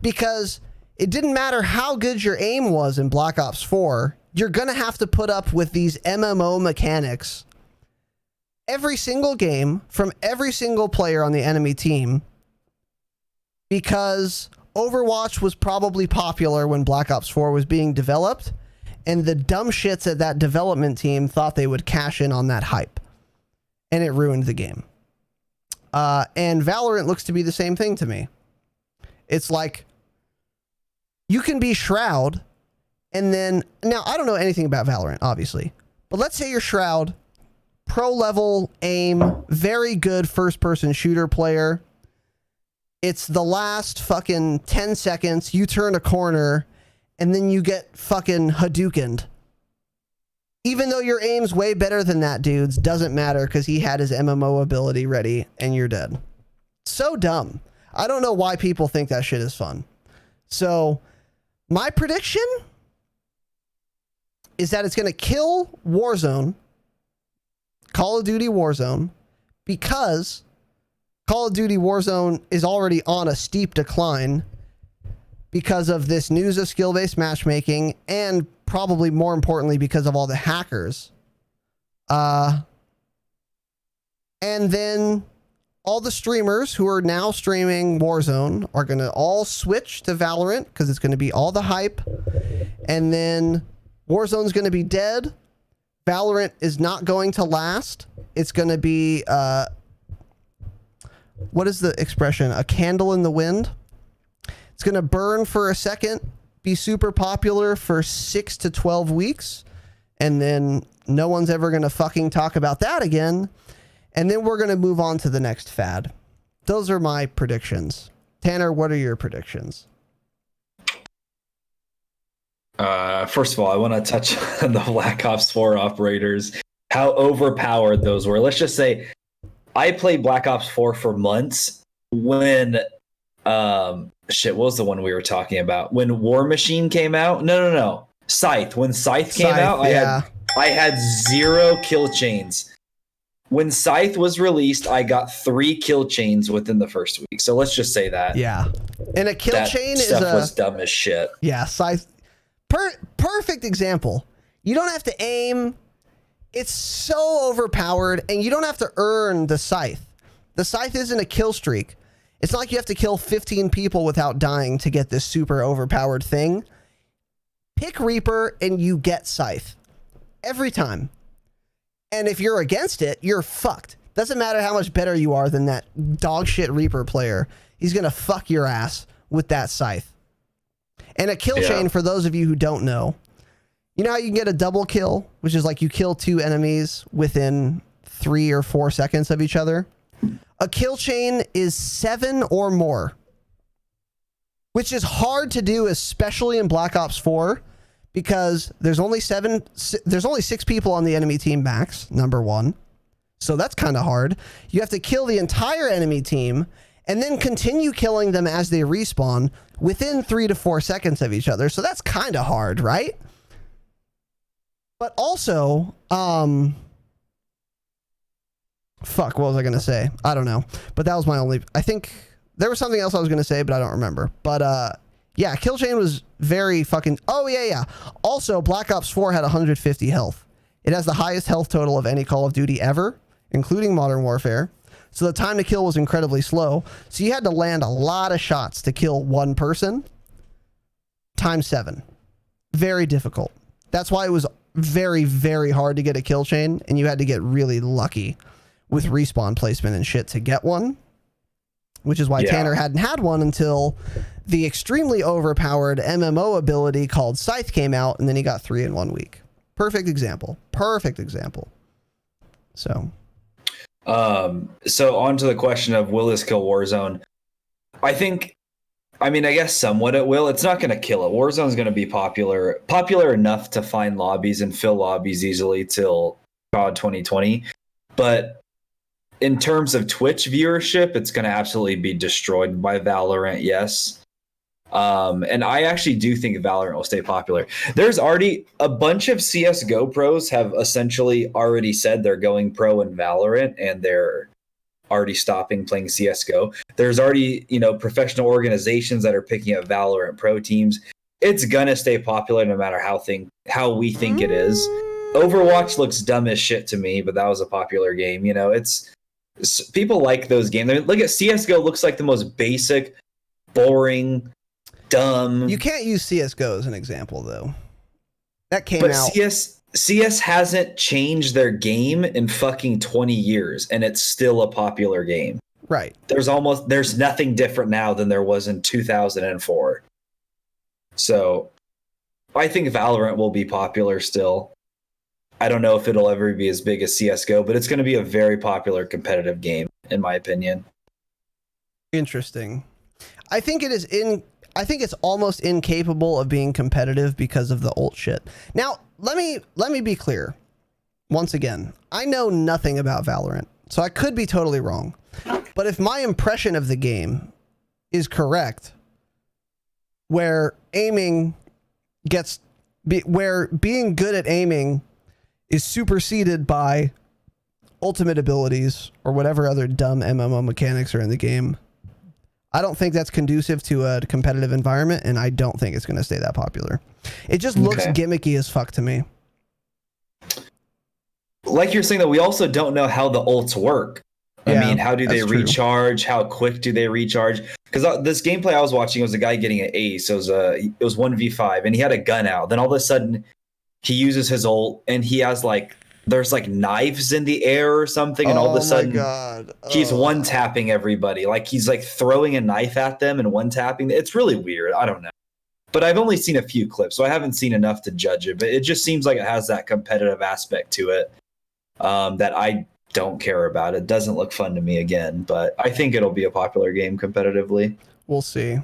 Because it didn't matter how good your aim was in Black Ops 4, you're going to have to put up with these MMO mechanics every single game from every single player on the enemy team. Because Overwatch was probably popular when Black Ops 4 was being developed, and the dumb shits at that development team thought they would cash in on that hype, and it ruined the game. And Valorant looks to be the same thing to me. It's like, you can be Shroud, and then, now I don't know anything about Valorant, obviously, but let's say you're Shroud, pro level aim, very good first person shooter player. It's the last fucking 10 seconds, you turn a corner, and then you get fucking Hadoukened. Even though your aim's way better than that dude's, doesn't matter because he had his MMO ability ready and you're dead. So dumb. I don't know why people think that shit is fun. So, my prediction is that it's going to kill Warzone, Call of Duty Warzone, because Call of Duty Warzone is already on a steep decline because of this news of skill-based matchmaking, and probably more importantly because of all the hackers. And then all the streamers who are now streaming Warzone are going to all switch to Valorant because it's going to be all the hype. And then Warzone's going to be dead. Valorant is not going to last. It's going to be, what is the expression? A candle in the wind. It's going to burn for a second, be super popular for 6 to 12 weeks, and then no one's ever going to fucking talk about that again. And then we're going to move on to the next fad. Those are my predictions. Tanner, what are your predictions? First of all, I want to touch on the Black Ops 4 operators, how overpowered those were. Let's just say I played Black Ops 4 for months when what was the one we were talking about? When War Machine came out? No. Scythe. When Scythe came out, yeah. I had 0 kill chains. When Scythe was released, I got 3 kill chains within the first week. So let's just say that. Yeah. And a kill chain was dumb as shit. Yeah, Scythe. Perfect example. You don't have to aim. It's so overpowered, and you don't have to earn the Scythe. The Scythe isn't a kill streak. It's not like you have to kill 15 people without dying to get this super overpowered thing. Pick Reaper and you get Scythe. Every time. And if you're against it, you're fucked. Doesn't matter how much better you are than that dog shit Reaper player. He's going to fuck your ass with that Scythe. And a kill chain, for those of you who don't know, you know how you can get a double kill, which is like you kill 2 enemies within 3 or 4 seconds of each other? A kill chain is 7 or more, which is hard to do, especially in Black Ops 4, because there's only 6 people on the enemy team max, number 1. So that's kind of hard. You have to kill the entire enemy team and then continue killing them as they respawn within 3 to 4 seconds of each other. So that's kind of hard, right? But also, fuck, what was I going to say? I don't know. But that was my only, I think there was something else I was going to say, but I don't remember. But, yeah, kill chain was very fucking, oh yeah. Also, Black Ops 4 had 150 health. It has the highest health total of any Call of Duty ever, including Modern Warfare. So the time to kill was incredibly slow. So you had to land a lot of shots to kill one person. Times 7. Very difficult. That's why it was very, very hard to get a kill chain, and you had to get really lucky with respawn placement and shit to get one. Which is why Tanner hadn't had one until the extremely overpowered MMO ability called Scythe came out, and then he got 3 in 1 week. Perfect example. So on to the question of will this kill Warzone? I guess somewhat it will. It's not going to kill it. Warzone's going to be popular enough to find lobbies and fill lobbies easily till COD 2020. But in terms of Twitch viewership, it's going to absolutely be destroyed by Valorant, yes. And I actually do think Valorant will stay popular. There's already a bunch of CSGO pros have essentially already said they're going pro in Valorant, and they're already stopping playing CSGO. There's already, professional organizations that are picking up Valorant pro teams. It's gonna stay popular no matter how we think it is. Overwatch looks dumb as shit to me, but that was a popular game. It's people like those games. Look at CSGO, looks like the most basic, boring, dumb. You can't use CSGO as an example, though. That came but out. CS hasn't changed their game in fucking 20 years, and it's still a popular game. Right. There's nothing different now than there was in 2004. So I think Valorant will be popular still. I don't know if it'll ever be as big as CSGO, but it's going to be a very popular competitive game, in my opinion. Interesting. I think it's almost incapable of being competitive because of the ult shit. Now, let me be clear. Once again, I know nothing about Valorant, so I could be totally wrong. But if my impression of the game is correct, where being good at aiming is superseded by ultimate abilities or whatever other dumb MMO mechanics are in the game, I don't think that's conducive to a competitive environment, and I don't think it's going to stay that popular. It just looks gimmicky as fuck to me. Like you're saying, that we also don't know how the ults work. I mean, how do they recharge? How quick do they recharge? Because this gameplay I was watching was a guy getting an ace. So it was 1v5, and he had a gun out. Then all of a sudden, he uses his ult, and he has there's knives in the air or something, and all of a sudden he's one-tapping everybody. He's throwing a knife at them and one-tapping. It's really weird. I don't know. But I've only seen a few clips, so I haven't seen enough to judge it. But it just seems like it has that competitive aspect to it that I don't care about. It doesn't look fun to me again, but I think it'll be a popular game competitively. We'll see.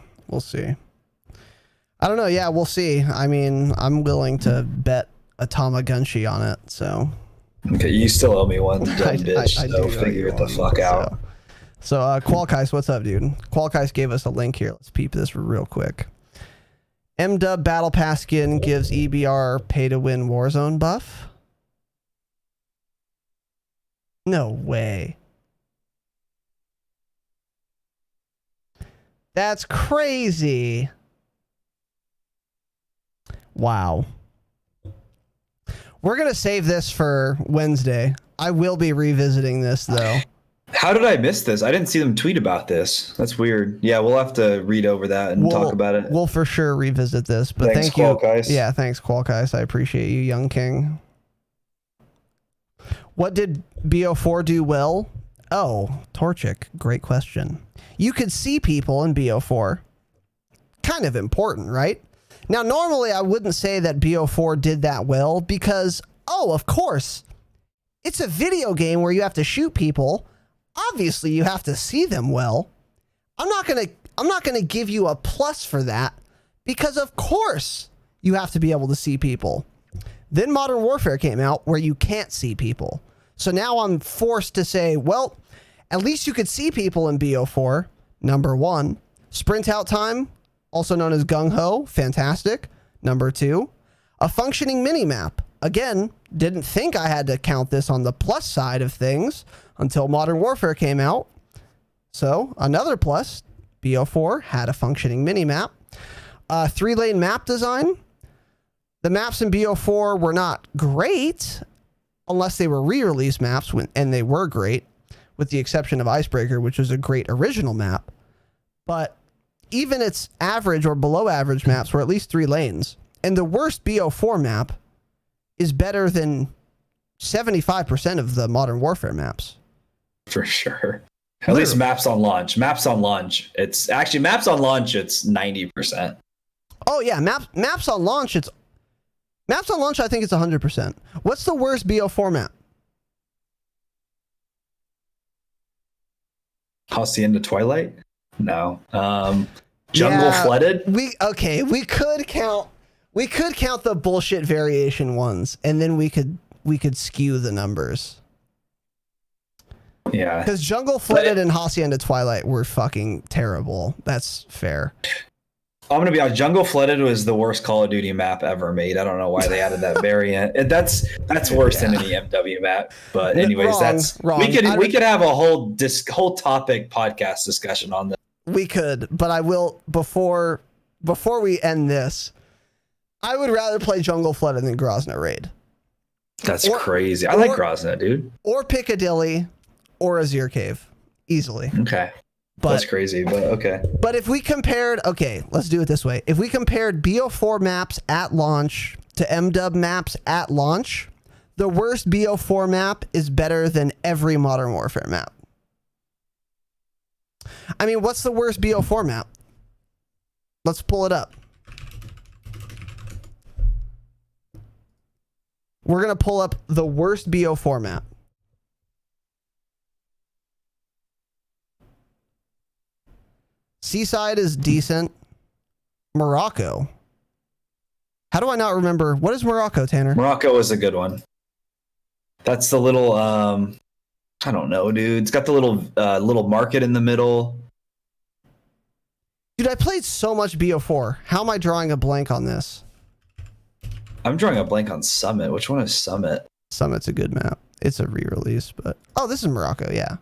I don't know. Yeah, we'll see. I mean, I'm willing to bet a Tamagunshi on it, so... Okay, you still owe me one, dumb bitch, so figure it the fuck out. So Qualkais, what's up, dude? Qualkais gave us a link here. Let's peep this real quick. MW Battle Pass skin gives EBR pay-to-win Warzone buff? No way. That's crazy. Wow. We're going to save this for Wednesday. I will be revisiting this, though. How did I miss this? I didn't see them tweet about this. That's weird. Yeah, we'll have to read over that and talk about it. We'll for sure revisit this. But thanks, thank you. Qualkais. Yeah, thanks, Qualkais. I appreciate you, young king. What did BO4 do well? Oh, Torchic, great question. You could see people in BO4. Kind of important, right? Now, normally I wouldn't say that BO4 did that well because, of course, it's a video game where you have to shoot people. Obviously, you have to see them well. I'm not gonna give you a plus for that because, of course, you have to be able to see people. Then Modern Warfare came out where you can't see people. So now I'm forced to say, well, at least you could see people in BO4. Number one. Sprint out time, also known as Gung Ho, fantastic. Number two. A functioning minimap. Again, didn't think I had to count this on the plus side of things until Modern Warfare came out. So another plus, BO4 had a functioning minimap. 3-lane map design. The maps in BO4 were not great, unless they were re-release maps, and they were great, with the exception of Icebreaker, which was a great original map. But even its average or below average maps were at least 3 lanes. And the worst BO4 map is better than 75% of the Modern Warfare maps. For sure. At least maps on launch. Maps on launch, it's 90%. Oh yeah, maps on launch, I think it's 100%. What's the worst BO4 map? Hacienda Twilight? No. Jungle Flooded? We could count the bullshit variation ones, and then we could skew the numbers. Yeah. Because Jungle Flooded and Hacienda Twilight were fucking terrible. That's fair. I'm gonna be honest. Jungle Flooded was the worst Call of Duty map ever made. I don't know why they added that variant. That's worse than any MW map. But anyways, Wrong. we could have a whole topic podcast discussion on this. We could, but I will before we end this. I would rather play Jungle Flooded than Grazna Raid. That's crazy. I like Grazna, dude. Or Piccadilly, or Azir Cave, easily. Okay. That's crazy, but okay. But if we compared, okay, let's do it this way. If we compared BO4 maps at launch to MW maps at launch, the worst BO4 map is better than every Modern Warfare map. I mean, what's the worst BO4 map? Let's pull it up. We're going to pull up the worst BO4 map. Seaside is decent. Morocco. How do I not remember? What is Morocco, Tanner? Morocco is a good one. That's the little, I don't know, dude. It's got the little market in the middle. Dude, I played so much BO4. How am I drawing a blank on this? I'm drawing a blank on Summit. Which one is Summit? Summit's a good map. It's a re-release, but... Oh, this is Morocco, yeah.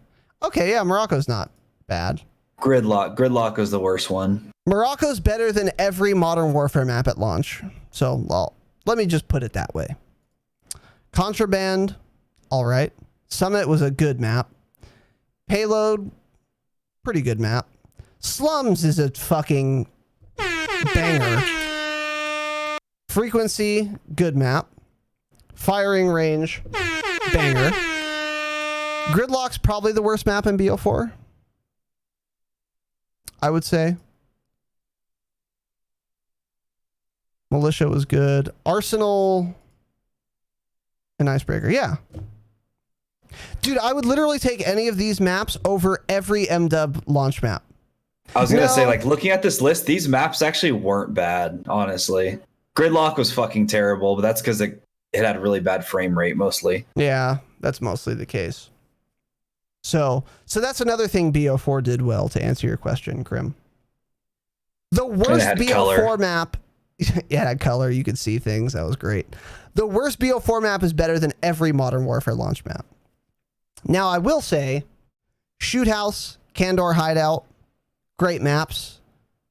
Okay, yeah, Morocco's not bad. Gridlock was the worst one. Morocco's better than every Modern Warfare map at launch. So, well, let me just put it that way. Contraband, all right. Summit was a good map. Payload, pretty good map. Slums is a fucking banger. Frequency, good map. Firing range, banger. Gridlock's probably the worst map in BO4. I would say. Militia was good. Arsenal and Icebreaker. Yeah. Dude, I would literally take any of these maps over every MW launch map. I was going to say, like, looking at this list, these maps actually weren't bad, honestly. Gridlock was fucking terrible, but that's because it had a really bad frame rate, mostly. Yeah, that's mostly the case. So that's another thing BO4 did well, to answer your question, Krim. The worst BO4 color. map, it had color, you could see things, that was great. The worst BO4 map is better than every Modern Warfare launch map. Now, I will say, Shoot House, Candor Hideout, great maps,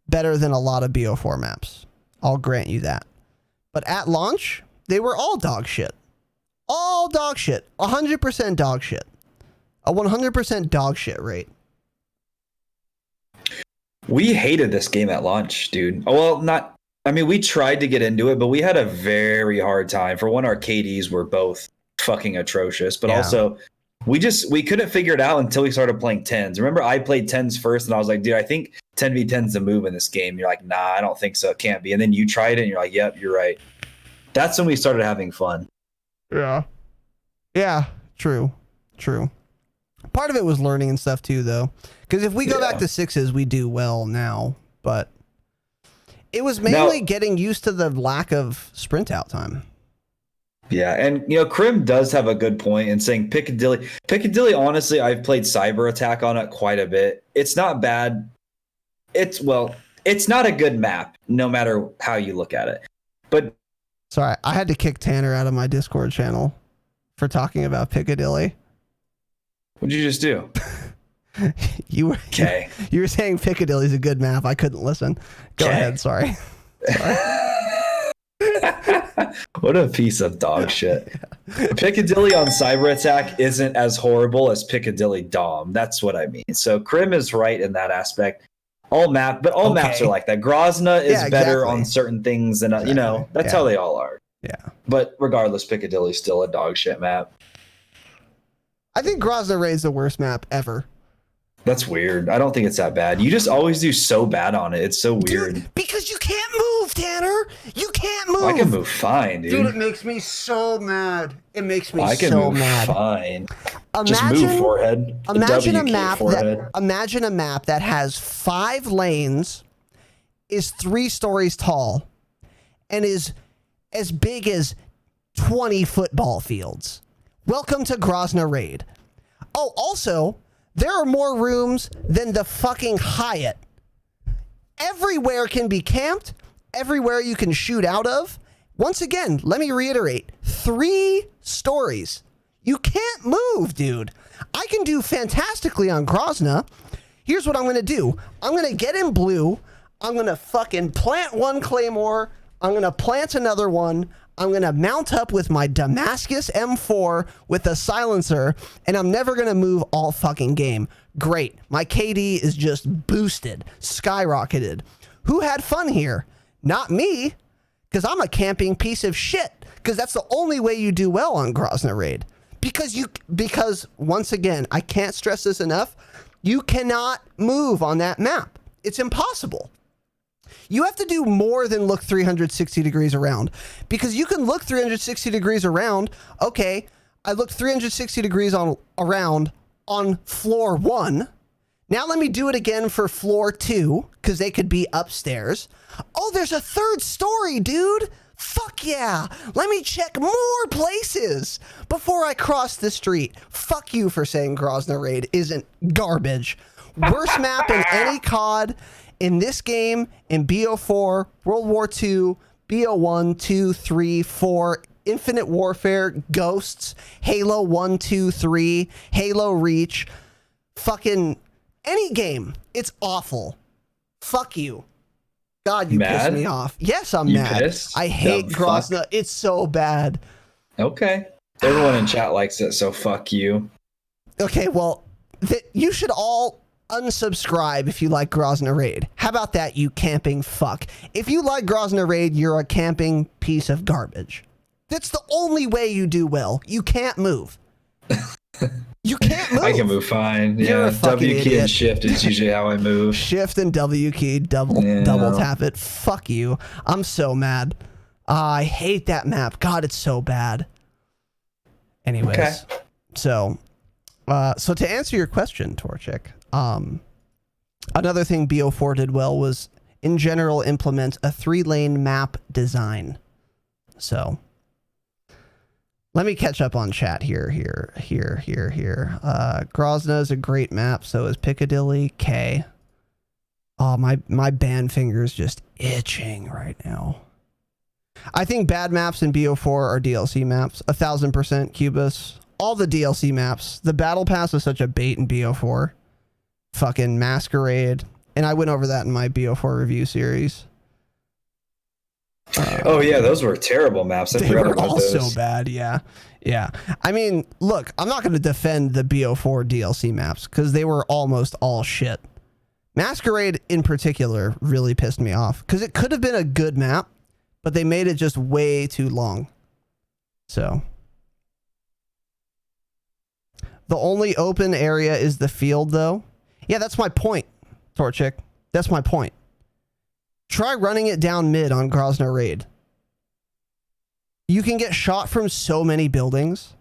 better than a lot of BO4 maps. I'll grant you that. But at launch, they were all dog shit. All dog shit. 100% dog shit. A 100% dog shit rate. We hated this game at launch, dude. We tried to get into it, but we had a very hard time. For one, our KDs were both fucking atrocious, but also we couldn't figure it out until we started playing 10s. Remember, I played 10s first, and I was like, dude, I think 10v10's the move in this game. You're like, nah, I don't think so. It can't be. And then you tried it, and you're like, yep, you're right. That's when we started having fun. Yeah. Yeah, true. Part of it was learning and stuff too, though. Because if we go back to 6s, we do well now. But it was mainly getting used to the lack of sprint out time. Yeah, and Krim does have a good point in saying Piccadilly. Piccadilly, honestly, I've played Cyber Attack on it quite a bit. It's not bad. It's not a good map, no matter how you look at it. But sorry, I had to kick Tanner out of my Discord channel for talking about Piccadilly. What'd you just do? You were saying Piccadilly's a good map. I couldn't listen. Go ahead. Sorry. What a piece of dog shit. Piccadilly on Cyber Attack isn't as horrible as Piccadilly Dom. That's what I mean. So Krim is right in that aspect. All maps are like that. Grazna is better on certain things than that's how they all are. Yeah. But regardless, Piccadilly's still a dog shit map. I think Grazna Raid's the worst map ever. That's weird. I don't think it's that bad. You just always do so bad on it. It's so weird. Dude, because you can't move, Tanner. You can't move. I can move fine, dude. Dude, it makes me so mad. It makes me I can so move mad. Fine. Just move, forehead. Imagine a map that has 5 lanes, is 3 stories tall, and is as big as 20 football fields. Welcome to Grazna Raid. Oh, also, there are more rooms than the fucking Hyatt Everywhere can be camped. Everywhere you can shoot out of. Once again, let me reiterate, 3 stories. You can't move, dude. I can do fantastically on Grazna. Here's what I'm going to do. I'm going to get in blue. I'm going to fucking plant one claymore. I'm going to plant another one. I'm going to mount up with my Damascus M4 with a silencer, and I'm never going to move all fucking game. Great. My KD is just boosted, skyrocketed. Who had fun here? Not me, because I'm a camping piece of shit, because that's the only way you do well on Grazna Raid. Because once again, I can't stress this enough, you cannot move on that map. It's impossible. You have to do more than look 360 degrees around, because you can look 360 degrees around. Okay, I looked 360 degrees around on floor 1. Now let me do it again for floor 2, because they could be upstairs. Oh, there's a 3rd story, dude. Fuck yeah. Let me check more places before I cross the street. Fuck you for saying Grazna Raid isn't garbage. Worst map in any COD, in this game, in BO4, World War II, BO1, 2, 3, 4, Infinite Warfare, Ghosts, Halo 1, 2, 3, Halo Reach, fucking any game. It's awful. Fuck you. God, you pissed me off. Yes, I'm mad. Pissed? I hate Grazna. It's so bad. Okay. Everyone in chat likes it, so fuck you. Okay, well, you should all unsubscribe if you like Grazna Raid. How about that, you camping fuck? If you like Grazna Raid, you're a camping piece of garbage. That's the only way you do well. You can't move. You can't move. I can move fine. You're W key idiot. And shift is usually how I move. Shift and W key, double tap it. Fuck you. I'm so mad. I hate that map. God, it's so bad. Anyways, okay. So to answer your question, Torchic, another thing BO4 did well was in general implement a 3-lane map design. So let me catch up on chat here. Grazna is a great map. So is Piccadilly. K. Oh, my band finger's just itching right now. I think bad maps in BO4 are DLC maps. 1000% Cubus. All the DLC maps. The Battle Pass is such a bait in BO4. Fucking Masquerade. And I went over that in my BO4 review series. Oh yeah, those were terrible maps. They were all so bad. Yeah. I mean, look, I'm not going to defend the BO4 DLC maps because they were almost all shit. Masquerade in particular really pissed me off because it could have been a good map, but they made it just way too long. So the only open area is the field, though. Yeah, that's my point, Torchic. That's my point. Try running it down mid on Grazna Raid. You can get shot from so many buildings.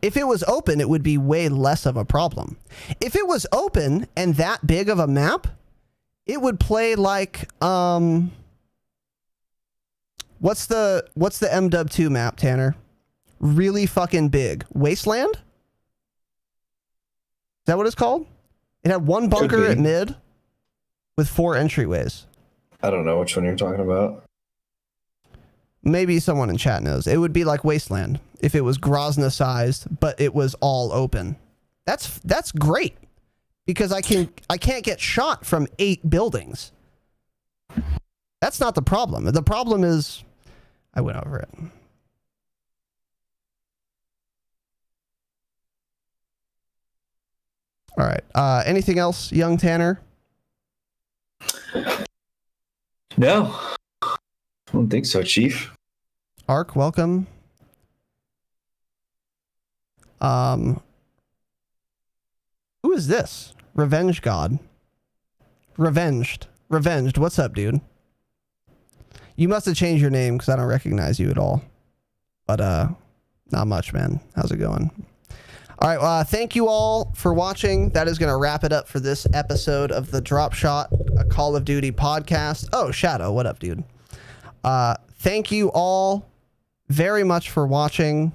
If it was open, it would be way less of a problem. If it was open and that big of a map, it would play like what's the MW2 map, Tanner? Really fucking big. Wasteland? Is that what it's called? It had one bunker at mid with 4 entryways. I don't know which one you're talking about. Maybe someone in chat knows. It would be like Wasteland if it was Grazna sized, but it was all open. That's great because I can't get shot from 8 buildings. That's not the problem. The problem is I went over it. All right. Anything else, young Tanner? No, I don't think so, Chief. Ark, welcome. Who is this? Revenge God. Revenged. What's up, dude? You must have changed your name because I don't recognize you at all. But not much, man. How's it going? All right, thank you all for watching. That is going to wrap it up for this episode of the Dropshot, a Call of Duty podcast. Oh, Shadow, what up, dude? Thank you all very much for watching.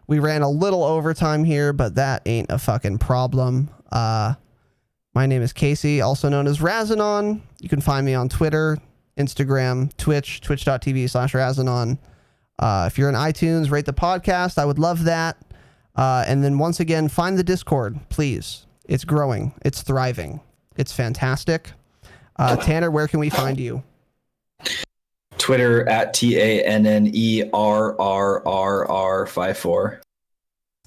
We ran a little overtime here, but that ain't a fucking problem. My name is Casey, also known as Razanon. You can find me on Twitter, Instagram, Twitch, twitch.tv/Razanon. If you're in iTunes, rate the podcast. I would love that. And then once again, find the Discord, please. It's growing. It's thriving. It's fantastic. Tanner, where can we find you? Twitter at TANNERRRR54.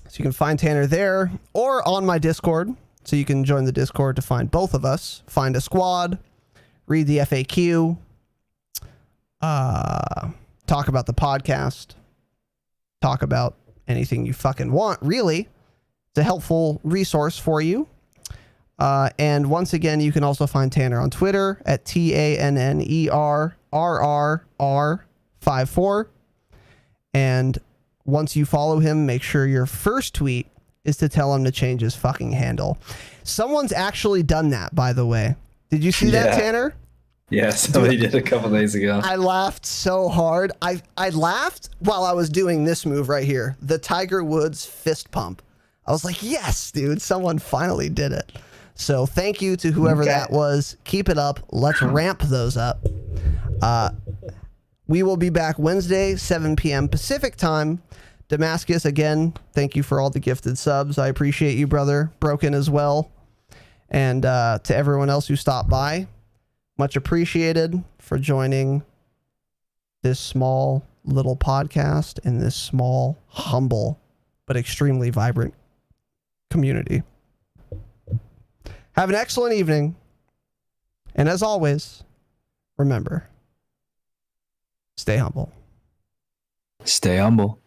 So you can find Tanner there or on my Discord. So you can join the Discord to find both of us, find a squad, read the FAQ, talk about the podcast, talk about anything you fucking want, really. It's a helpful resource for you. And once again, you can also find Tanner on Twitter at TANNERRRR54. And once you follow him, make sure your first tweet is to tell him to change his fucking handle. Someone's actually done that, by the way. Did you see that, Tanner? Yeah, somebody did a couple days ago. I laughed so hard. I laughed while I was doing this move right here, the Tiger Woods fist pump. I was like, yes, dude, someone finally did it. So thank you to whoever that was. Keep it up. Let's ramp those up. We will be back Wednesday, 7 p.m. Pacific time. Damascus, again, thank you for all the gifted subs. I appreciate you, brother. Broken as well. And to everyone else who stopped by, much appreciated for joining this small little podcast in this small, humble, but extremely vibrant community. Have an excellent evening. And as always, remember, stay humble. Stay humble.